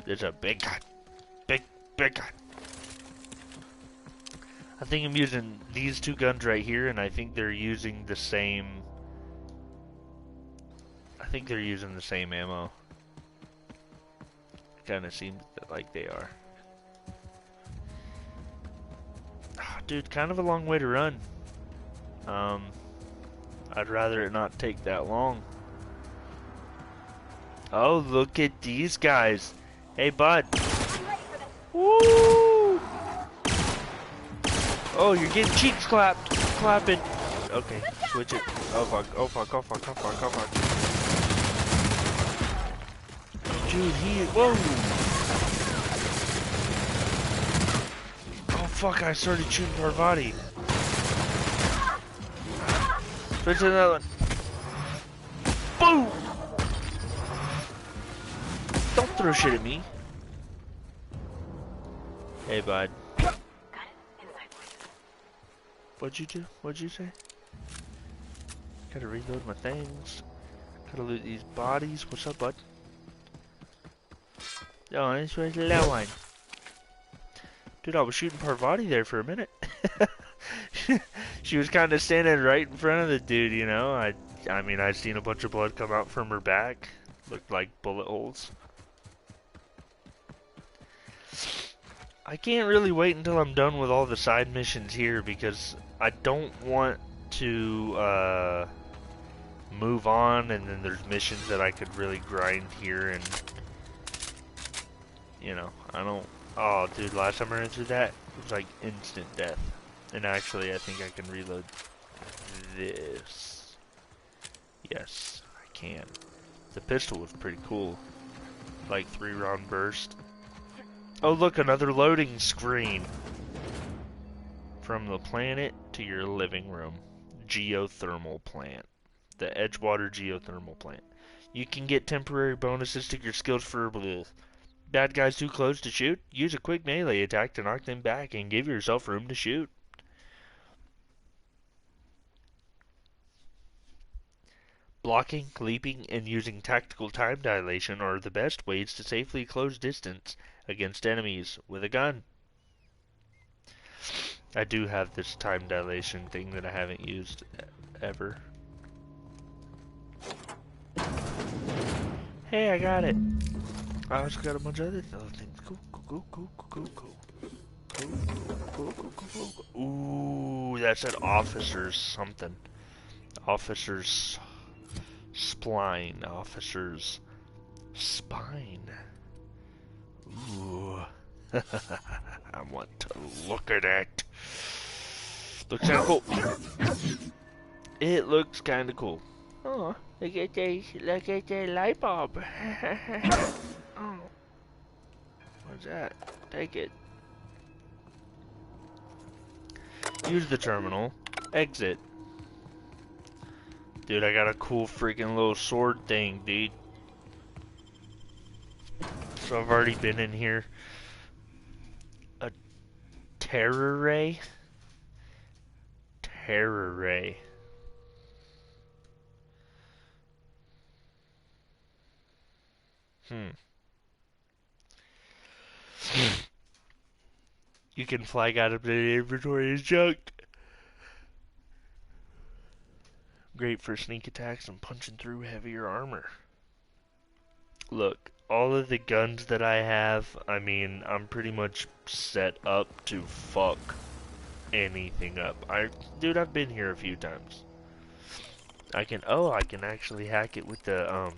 There's a big gun. Big gun. I think I'm using these 2 guns right here, and I think they're using the same... I think they're using the same ammo. Kinda seems like they are. Oh, dude, kind of a long way to run. I'd rather it not take that long. Oh, look at these guys. Hey, bud. Woo! Oh, you're getting cheeks clapped. Clapping. Okay, switch it. Oh fuck, oh fuck, oh fuck, oh fuck, oh fuck. Dude, whoa! Oh fuck, I started shooting Parvati. Switch to another one. Boom! Don't throw shit at me. Hey, bud. What'd you do? What'd you say? Gotta reload my things. Gotta loot these bodies. What's up, bud? Oh, this was the low one. Dude, I was shooting Parvati there for a minute. She was kind of standing right in front of the dude, you know? I mean, I'd seen a bunch of blood come out from her back. Looked like bullet holes. I can't really wait until I'm done with all the side missions here because I don't want to move on, and then there's missions that I could really grind here, and you know, I don't. Oh, dude, last time I ran through that, it was like instant death. And actually, I think I can reload this. Yes, I can. The pistol was pretty cool. Like 3-round burst. Oh, look, another loading screen. From the planet to your living room. Geothermal plant. The Edgewater geothermal plant. You can get temporary bonuses to your skills for bad guys too close to shoot. Use a quick melee attack to knock them back and give yourself room to shoot. Blocking, leaping, and using tactical time dilation are the best ways to safely close distance against enemies with a gun. I do have this time dilation thing that I haven't used ever. Hey, I got it. I also got a bunch of other things. Cool. Ooh, that said officers something. Officers spline. Officers spine. Ooh. I want to look at it. Looks kinda cool. It looks kinda cool. Oh, look at the light bulb. Oh. What's that? Take it. Use the terminal. Exit. Dude, I got a cool freaking little sword thing, dude. So I've already been in here. A terror ray? Terror ray. You can flag out of the inventory as junk. Great for sneak attacks and punching through heavier armor. Look, all of the guns that I have, I mean, I'm pretty much set up to fuck anything up. Dude, I've been here a few times. I can actually hack it with the,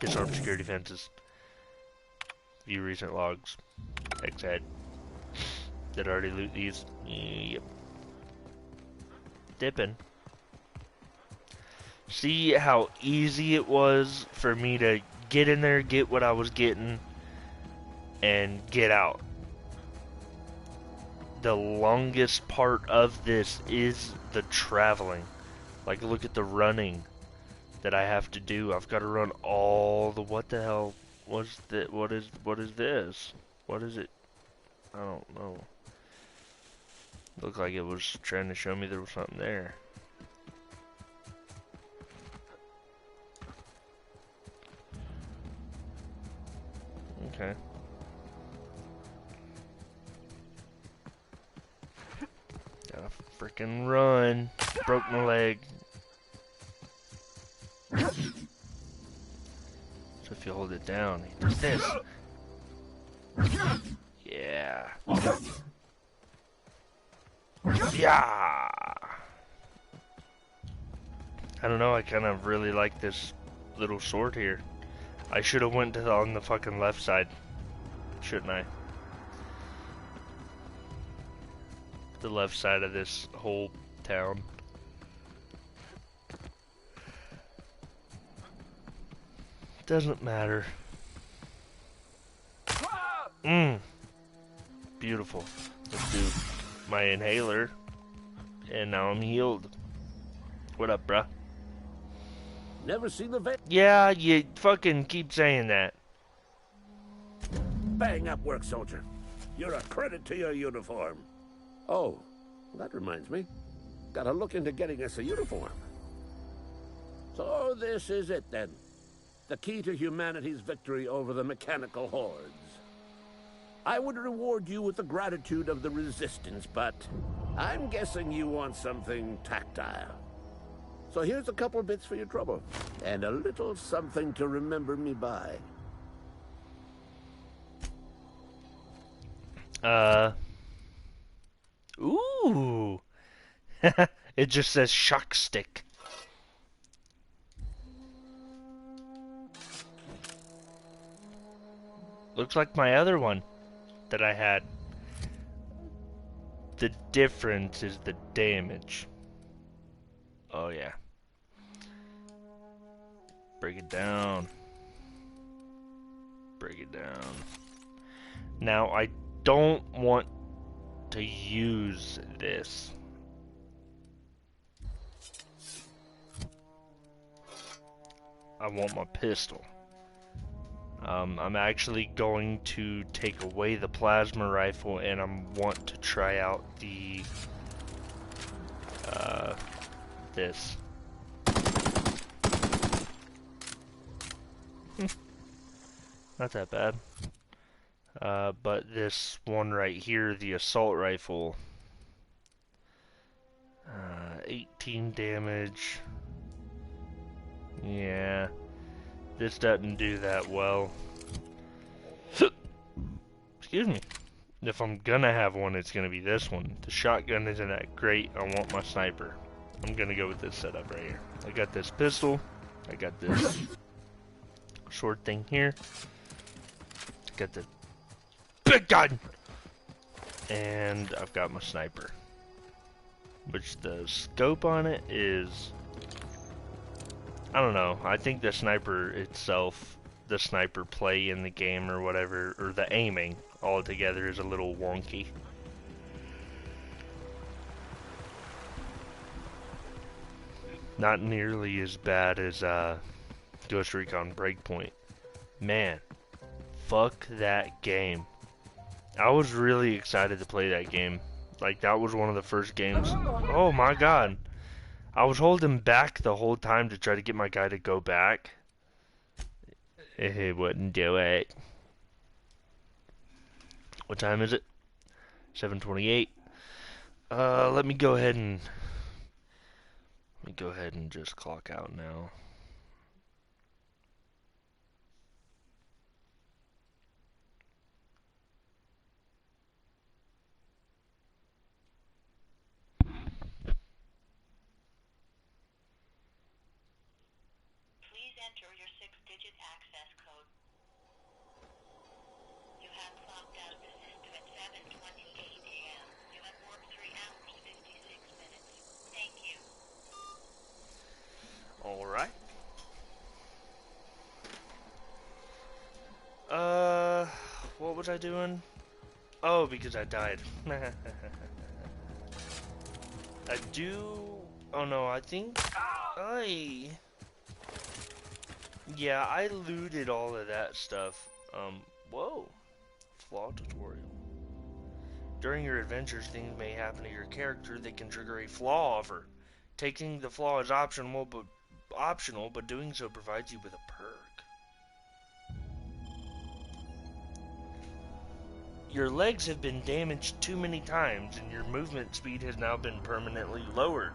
disarm security fences. View recent logs. X-head. Did I already loot these? Yep. Dipping. See how easy it was for me to get in there, get what I was getting, and get out. The longest part of this is the traveling. Like, look at the running that I have to do. I've got to run all the... What the hell was that? What is this? What is it? I don't know. Looked like it was trying to show me there was something there. Okay. Gotta freaking run. Broke my leg. So if you hold it down, it does this. Yeah. Yeah. I don't know, I kind of really like this little sword here. I should have went on the fucking left side. Shouldn't I? The left side of this whole town. Doesn't matter. Beautiful. Let's do my inhaler. And now I'm healed. What up, bruh? Never seen the Vale? Yeah, you fucking keep saying that. Bang up work, soldier. You're a credit to your uniform. Oh, that reminds me. Gotta look into getting us a uniform. So this is it then. The key to humanity's victory over the mechanical hordes. I would reward you with the gratitude of the Resistance, but I'm guessing you want something tactile. So here's a couple bits for your trouble, and a little something to remember me by. Ooh. It just says shock stick. Looks like my other one that I had. The difference is the damage. Oh yeah. Break it down. Break it down. Now I don't want to use this. I want my pistol. I'm actually going to take away the plasma rifle, and I want to try out the this. Not that bad. But this one right here, the assault rifle, 18 damage. Yeah, this doesn't do that well. Excuse me. If I'm gonna have one, it's gonna be this one. The shotgun isn't that great. I want my sniper. I'm gonna go with this setup right here. I got this pistol. I got this short thing here. Got the big gun. And I've got my sniper. Which the scope on it is... I don't know. I think the sniper itself, the sniper play in the game or whatever, or the aiming altogether is a little wonky. Not nearly as bad as Ghost Recon Breakpoint. Man, fuck that game. I was really excited to play that game. Like, that was one of the first games. Oh my god. I was holding back the whole time to try to get my guy to go back. He wouldn't do it. What time is it? 7:28. Let me go ahead and just clock out now. Please enter your 6-digit access code. You have clocked out the system at 7:28 a.m. You have worked 3 hours 56 minutes. Thank you. Alright. What was I doing? Oh, because I died. I do... Oh no, I think... Yeah, I looted all of that stuff. Whoa. Flaw tutorial. During your adventures, things may happen to your character that can trigger a flaw offer. Taking the flaw is optional, but doing so provides you with a perk. Your legs have been damaged too many times, and your movement speed has now been permanently lowered.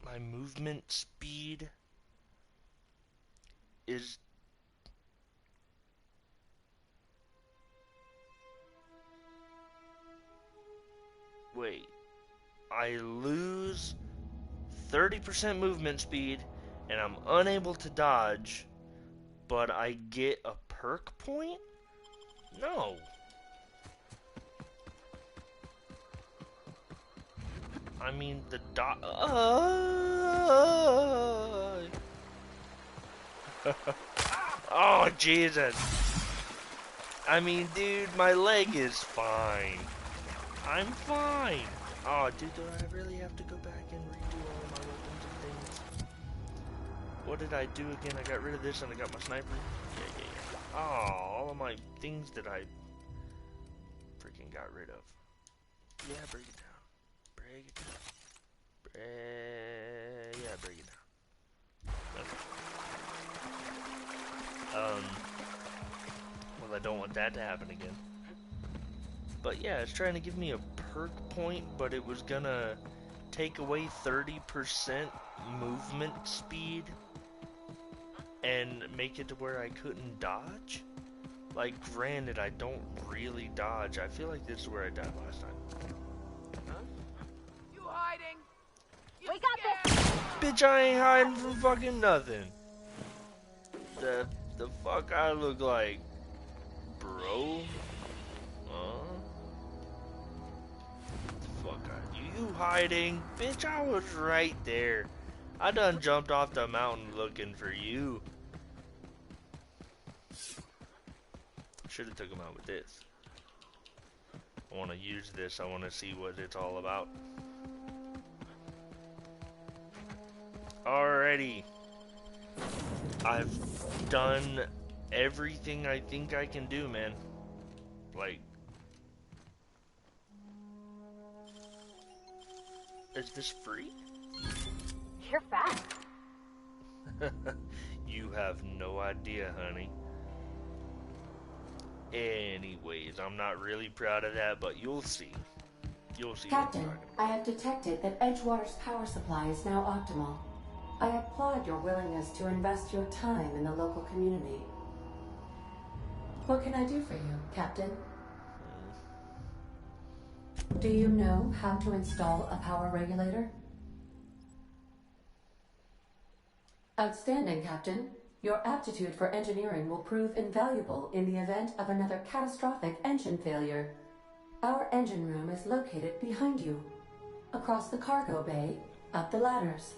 My movement speed is... Wait. I lose 30% movement speed, and I'm unable to dodge, but I get a perk point? No. I mean, the Oh, Jesus. I mean, dude, my leg is fine. I'm fine. Oh, dude, do I really have to go back and redo all my weapons and things? What did I do again? I got rid of this and I got my sniper. Yeah. Oh, all of my things that I freaking got rid of. Yeah, break it down. Break it down. Yeah, break it down. Okay. Well, I don't want that to happen again. But yeah, it's trying to give me a perk point, but it was gonna take away 30% movement speed and make it to where I couldn't dodge? Like, granted, I don't really dodge. I feel like this is where I died last time. You hiding? We got this! Bitch, I ain't hiding from fucking nothing. The fuck I look like, bro? The fuck are you hiding? Bitch, I was right there. I done jumped off the mountain looking for you. Should have took him out with this. I want to use this. I want to see what it's all about. Alrighty. I've done everything I think I can do, man. Like, is this free? You're fast. You have no idea, honey. Anyways, I'm not really proud of that, but you'll see. You'll see. Captain, I have detected that Edgewater's power supply is now optimal. I applaud your willingness to invest your time in the local community. What can I do for you, Captain? Do you know how to install a power regulator? Outstanding, Captain. Your aptitude for engineering will prove invaluable in the event of another catastrophic engine failure. Our engine room is located behind you, across the cargo bay, up the ladders.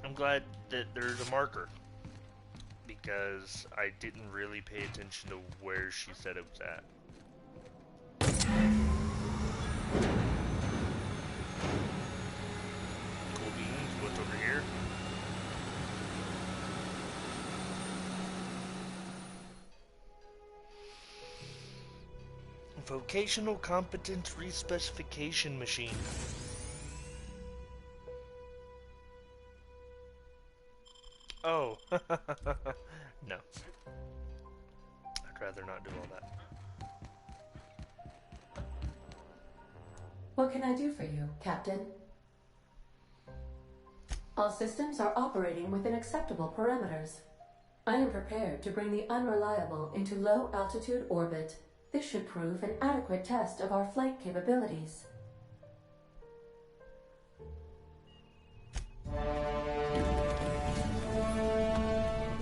I'm glad that there's a marker, because I didn't really pay attention to where she said it was at. Cool beans, what's over here? Vocational competence respecification machine. Oh, no. I'd rather not do all that. What can I do for you, Captain? All systems are operating within acceptable parameters. I am prepared to bring the unreliable into low-altitude orbit. This should prove an adequate test of our flight capabilities.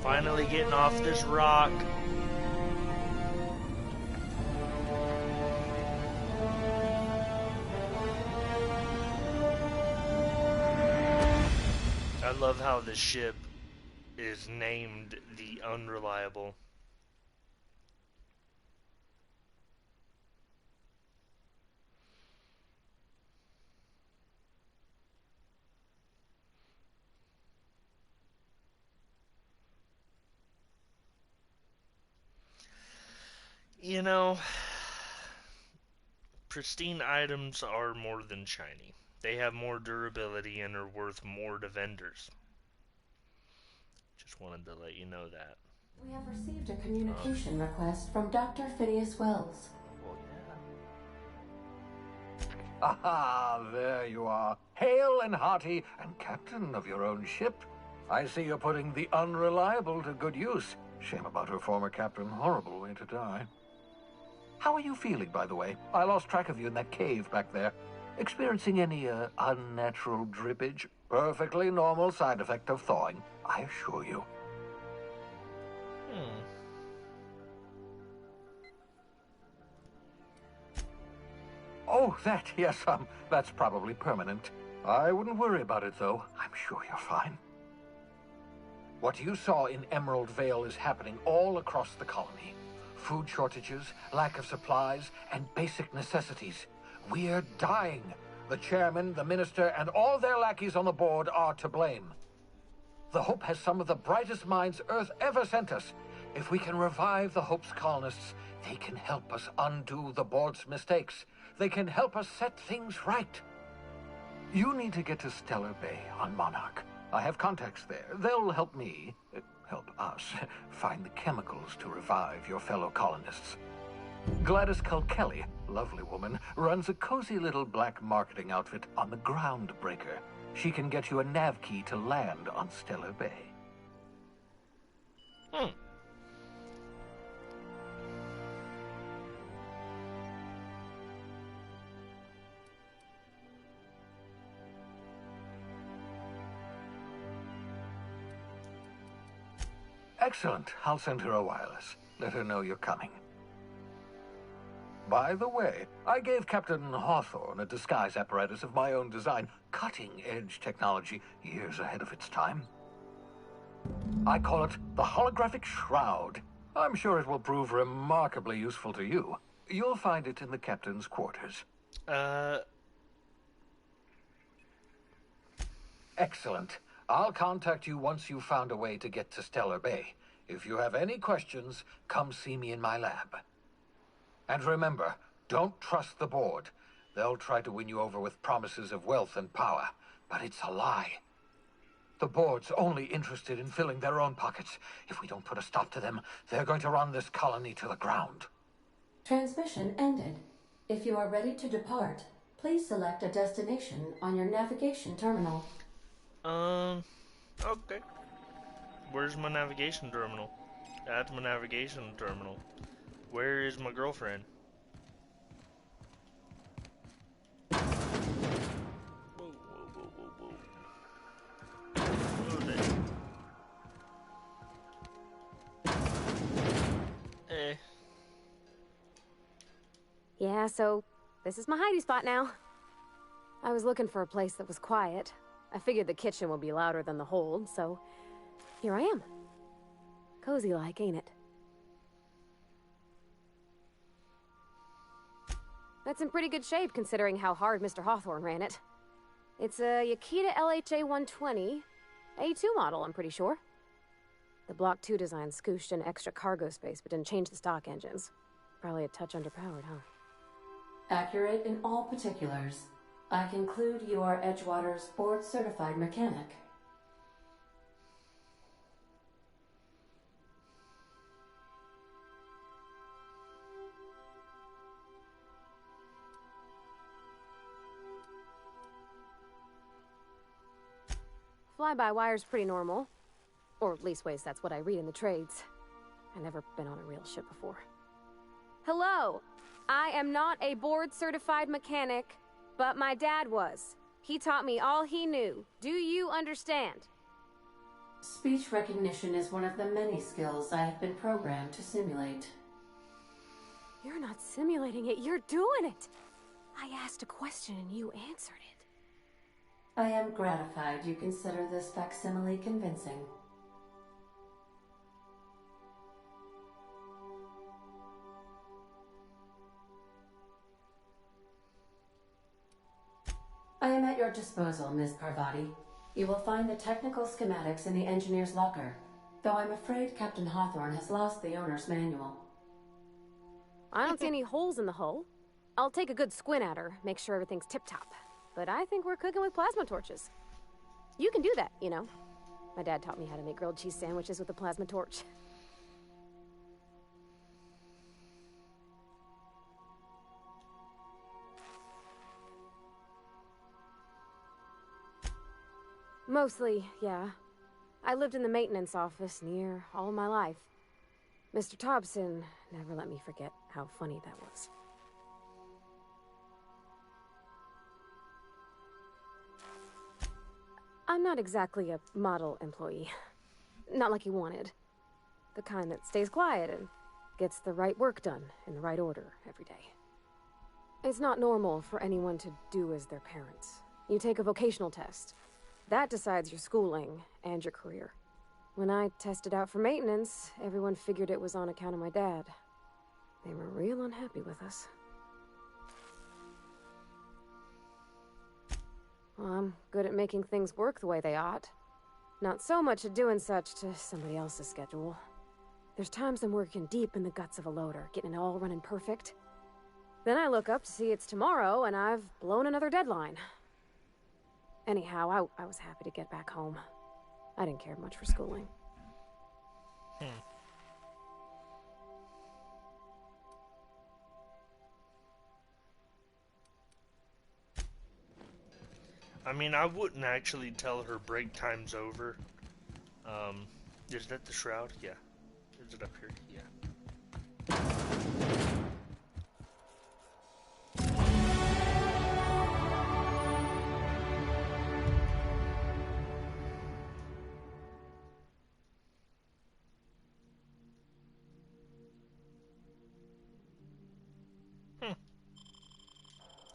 Finally getting off this rock. I love how the ship is named the Unreliable. You know, pristine items are more than shiny. They have more durability and are worth more to vendors. Just wanted to let you know that. We have received a communication request from Dr. Phineas Wells. Well, Aha, there you are. Hale and hearty, and captain of your own ship. I see you're putting the Unreliable to good use. Shame about her former captain. Horrible way to die. How are you feeling, by the way? I lost track of you in that cave back there. Experiencing any, unnatural drippage? Perfectly normal side effect of thawing, I assure you. Oh, that, yes, that's probably permanent. I wouldn't worry about it, though. I'm sure you're fine. What you saw in Emerald Vale is happening all across the colony. Food shortages, lack of supplies, and basic necessities. We're dying. The chairman, the minister, and all their lackeys on the board are to blame. The Hope has some of the brightest minds Earth ever sent us. If we can revive the Hope's colonists, they can help us undo the board's mistakes. They can help us set things right. You need to get to Stellar Bay on Monarch. I have contacts there. They'll help me, help us, find the chemicals to revive your fellow colonists. Gladys Culkelly, lovely woman, runs a cozy little black marketing outfit on the Groundbreaker. She can get you a nav key to land on Stellar Bay. Excellent. I'll send her a wireless. Let her know you're coming. By the way, I gave Captain Hawthorne a disguise apparatus of my own design, cutting-edge technology, years ahead of its time. I call it the Holographic Shroud. I'm sure it will prove remarkably useful to you. You'll find it in the captain's quarters. Excellent. I'll contact you once you've found a way to get to Stellar Bay. If you have any questions, come see me in my lab. And remember, don't trust the board. They'll try to win you over with promises of wealth and power, but it's a lie. The board's only interested in filling their own pockets. If we don't put a stop to them, they're going to run this colony to the ground. Transmission ended. If you are ready to depart, please select a destination on your navigation terminal. Okay. Where's my navigation terminal? That's my navigation terminal. Where is my girlfriend? Whoa, whoa, whoa, whoa, whoa. Whoa. Yeah, so this is my hidey spot now. I was looking for a place that was quiet. I figured the kitchen would be louder than the hold, so here I am. Cozy like, ain't it? That's in pretty good shape considering how hard Mr. Hawthorne ran it. It's a Yakita LHA 120, A2 model, I'm pretty sure. The Block 2 design scooshed in extra cargo space but didn't change the stock engines. Probably a touch underpowered, huh? Accurate in all particulars. I conclude you are Edgewater's board-certified mechanic. Fly-by-wire's pretty normal. Or leastways, that's what I read in the trades. I've never been on a real ship before. Hello! I am not a board-certified mechanic, but my dad was. He taught me all he knew. Do you understand? Speech recognition is one of the many skills I have been programmed to simulate. You're not simulating it, you're doing it! I asked a question and you answered it. I am gratified you consider this facsimile convincing. I am at your disposal, Ms. Parvati. You will find the technical schematics in the engineer's locker, though I'm afraid Captain Hawthorne has lost the owner's manual. I don't see any holes in the hull. I'll take a good squint at her, make sure everything's tip-top. But I think we're cooking with plasma torches. You can do that, you know. My dad taught me how to make grilled cheese sandwiches with a plasma torch. Mostly, yeah. I lived in the maintenance office near all my life. Mr. Thompson never let me forget how funny that was. I'm not exactly a model employee. Not like he wanted. The kind that stays quiet and gets the right work done in the right order every day. It's not normal for anyone to do as their parents. You take a vocational test. That decides your schooling and your career. When I tested out for maintenance, everyone figured it was on account of my dad. They were real unhappy with us. Well, I'm good at making things work the way they ought. Not so much at doing such to somebody else's schedule. There's times I'm working deep in the guts of a loader, getting it all running perfect. Then I look up to see it's tomorrow and I've blown another deadline. Anyhow, I was happy to get back home. I didn't care much for schooling. I mean, I wouldn't actually tell her break time's over. Is that the shroud? Yeah. Is it up here? Yeah.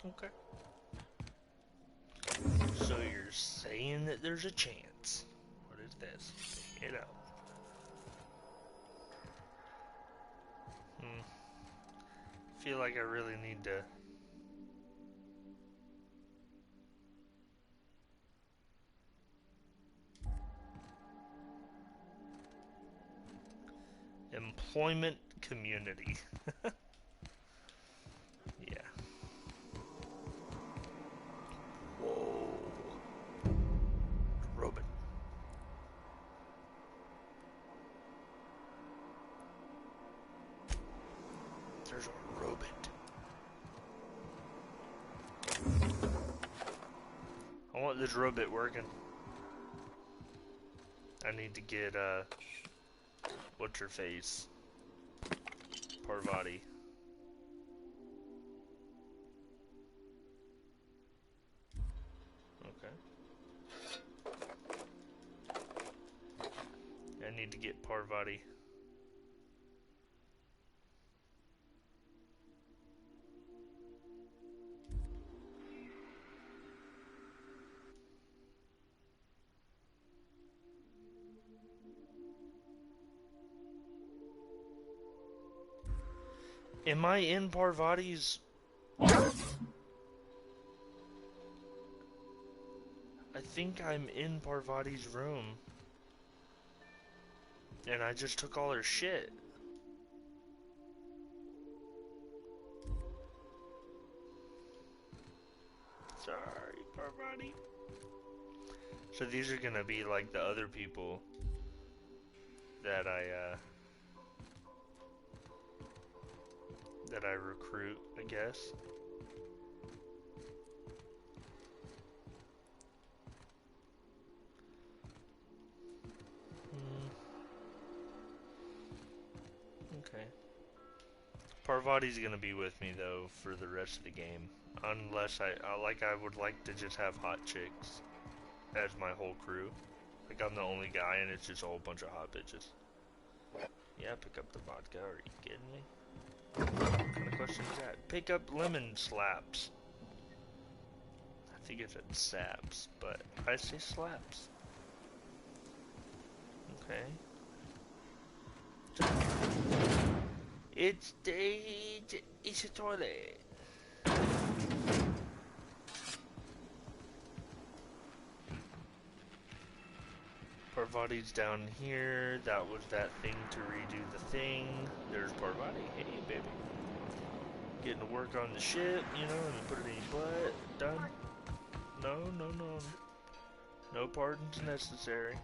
Okay. So you're saying that there's a chance. What is this? Pick it up. Feel like I really need to... Employment community. Yeah. Whoa. Robot. There's a robot. I want this robot working. I need to get, what's her face? Parvati. Okay. I need to get Parvati. Am I in Parvati's... I think I'm in Parvati's room. And I just took all her shit. Sorry, Parvati. So these are gonna be like the other people that I recruit, I guess. Okay. Parvati's gonna be with me though for the rest of the game, unless I would like to just have hot chicks as my whole crew. Like I'm the only guy and it's just a whole bunch of hot bitches. Yeah, pick up the vodka. Are you kidding me? What kind of question is that? Pick up lemon slaps. I think it said saps, but I say slaps. Okay. It's a toilet. Parvati's down here. That was that thing to redo the thing. There's Parvati. Hey, baby. Getting to work on the ship, you know, and put it in your butt. Done. No. No pardons necessary.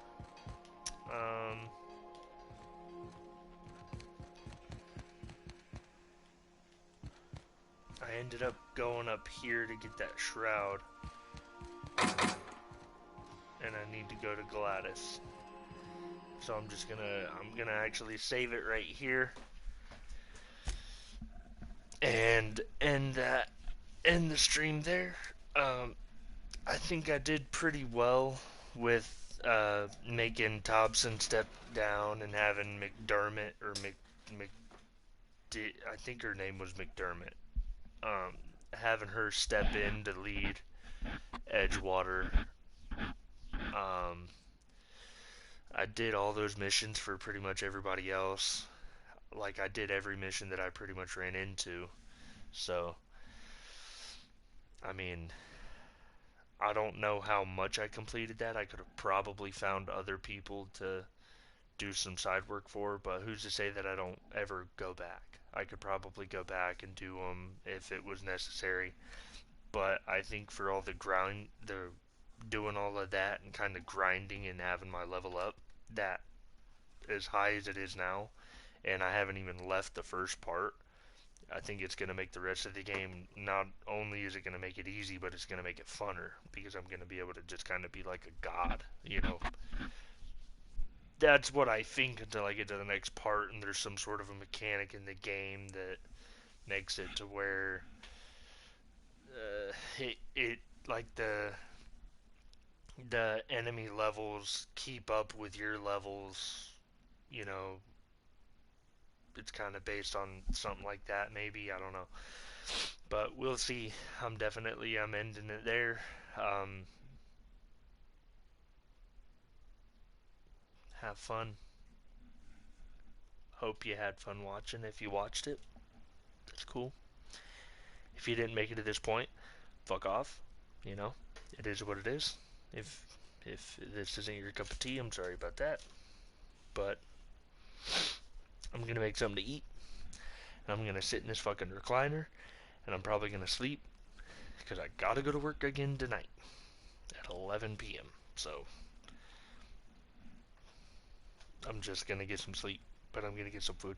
I ended up going up here to get that shroud. And I need to go to Gladys. So I'm gonna actually save it right here. And end the stream there. I think I did pretty well with making Thompson step down and having McDermott or I think her name was McDermott. Having her step in to lead Edgewater. I did all those missions for pretty much everybody else. Like I did every mission that I pretty much ran into. So, I mean, I don't know how much I completed that. I could have probably found other people to do some side work for, but who's to say that I don't ever go back? I could probably go back and do them if it was necessary. But I think for all the doing all of that and kind of grinding and having my level up that as high as it is now, and I haven't even left the first part, I think it's going to make the rest of the game, not only is it going to make it easy, but it's going to make it funner, because I'm going to be able to just kind of be like a god, you know. That's what I think until I get to the next part and there's some sort of a mechanic in the game that makes it to where it like the enemy levels keep up with your levels, you know. It's kind of based on something like that, maybe, I don't know. But we'll see. I'm ending it there. Have fun. Hope you had fun watching. If you watched it, that's cool. If you didn't make it to this point, fuck off. You know, it is what it is. If this isn't your cup of tea, I'm sorry about that. But I'm gonna make something to eat, and I'm gonna sit in this fucking recliner, and I'm probably gonna sleep, because I gotta go to work again tonight at 11 p.m. So I'm just gonna get some sleep, but I'm gonna get some food.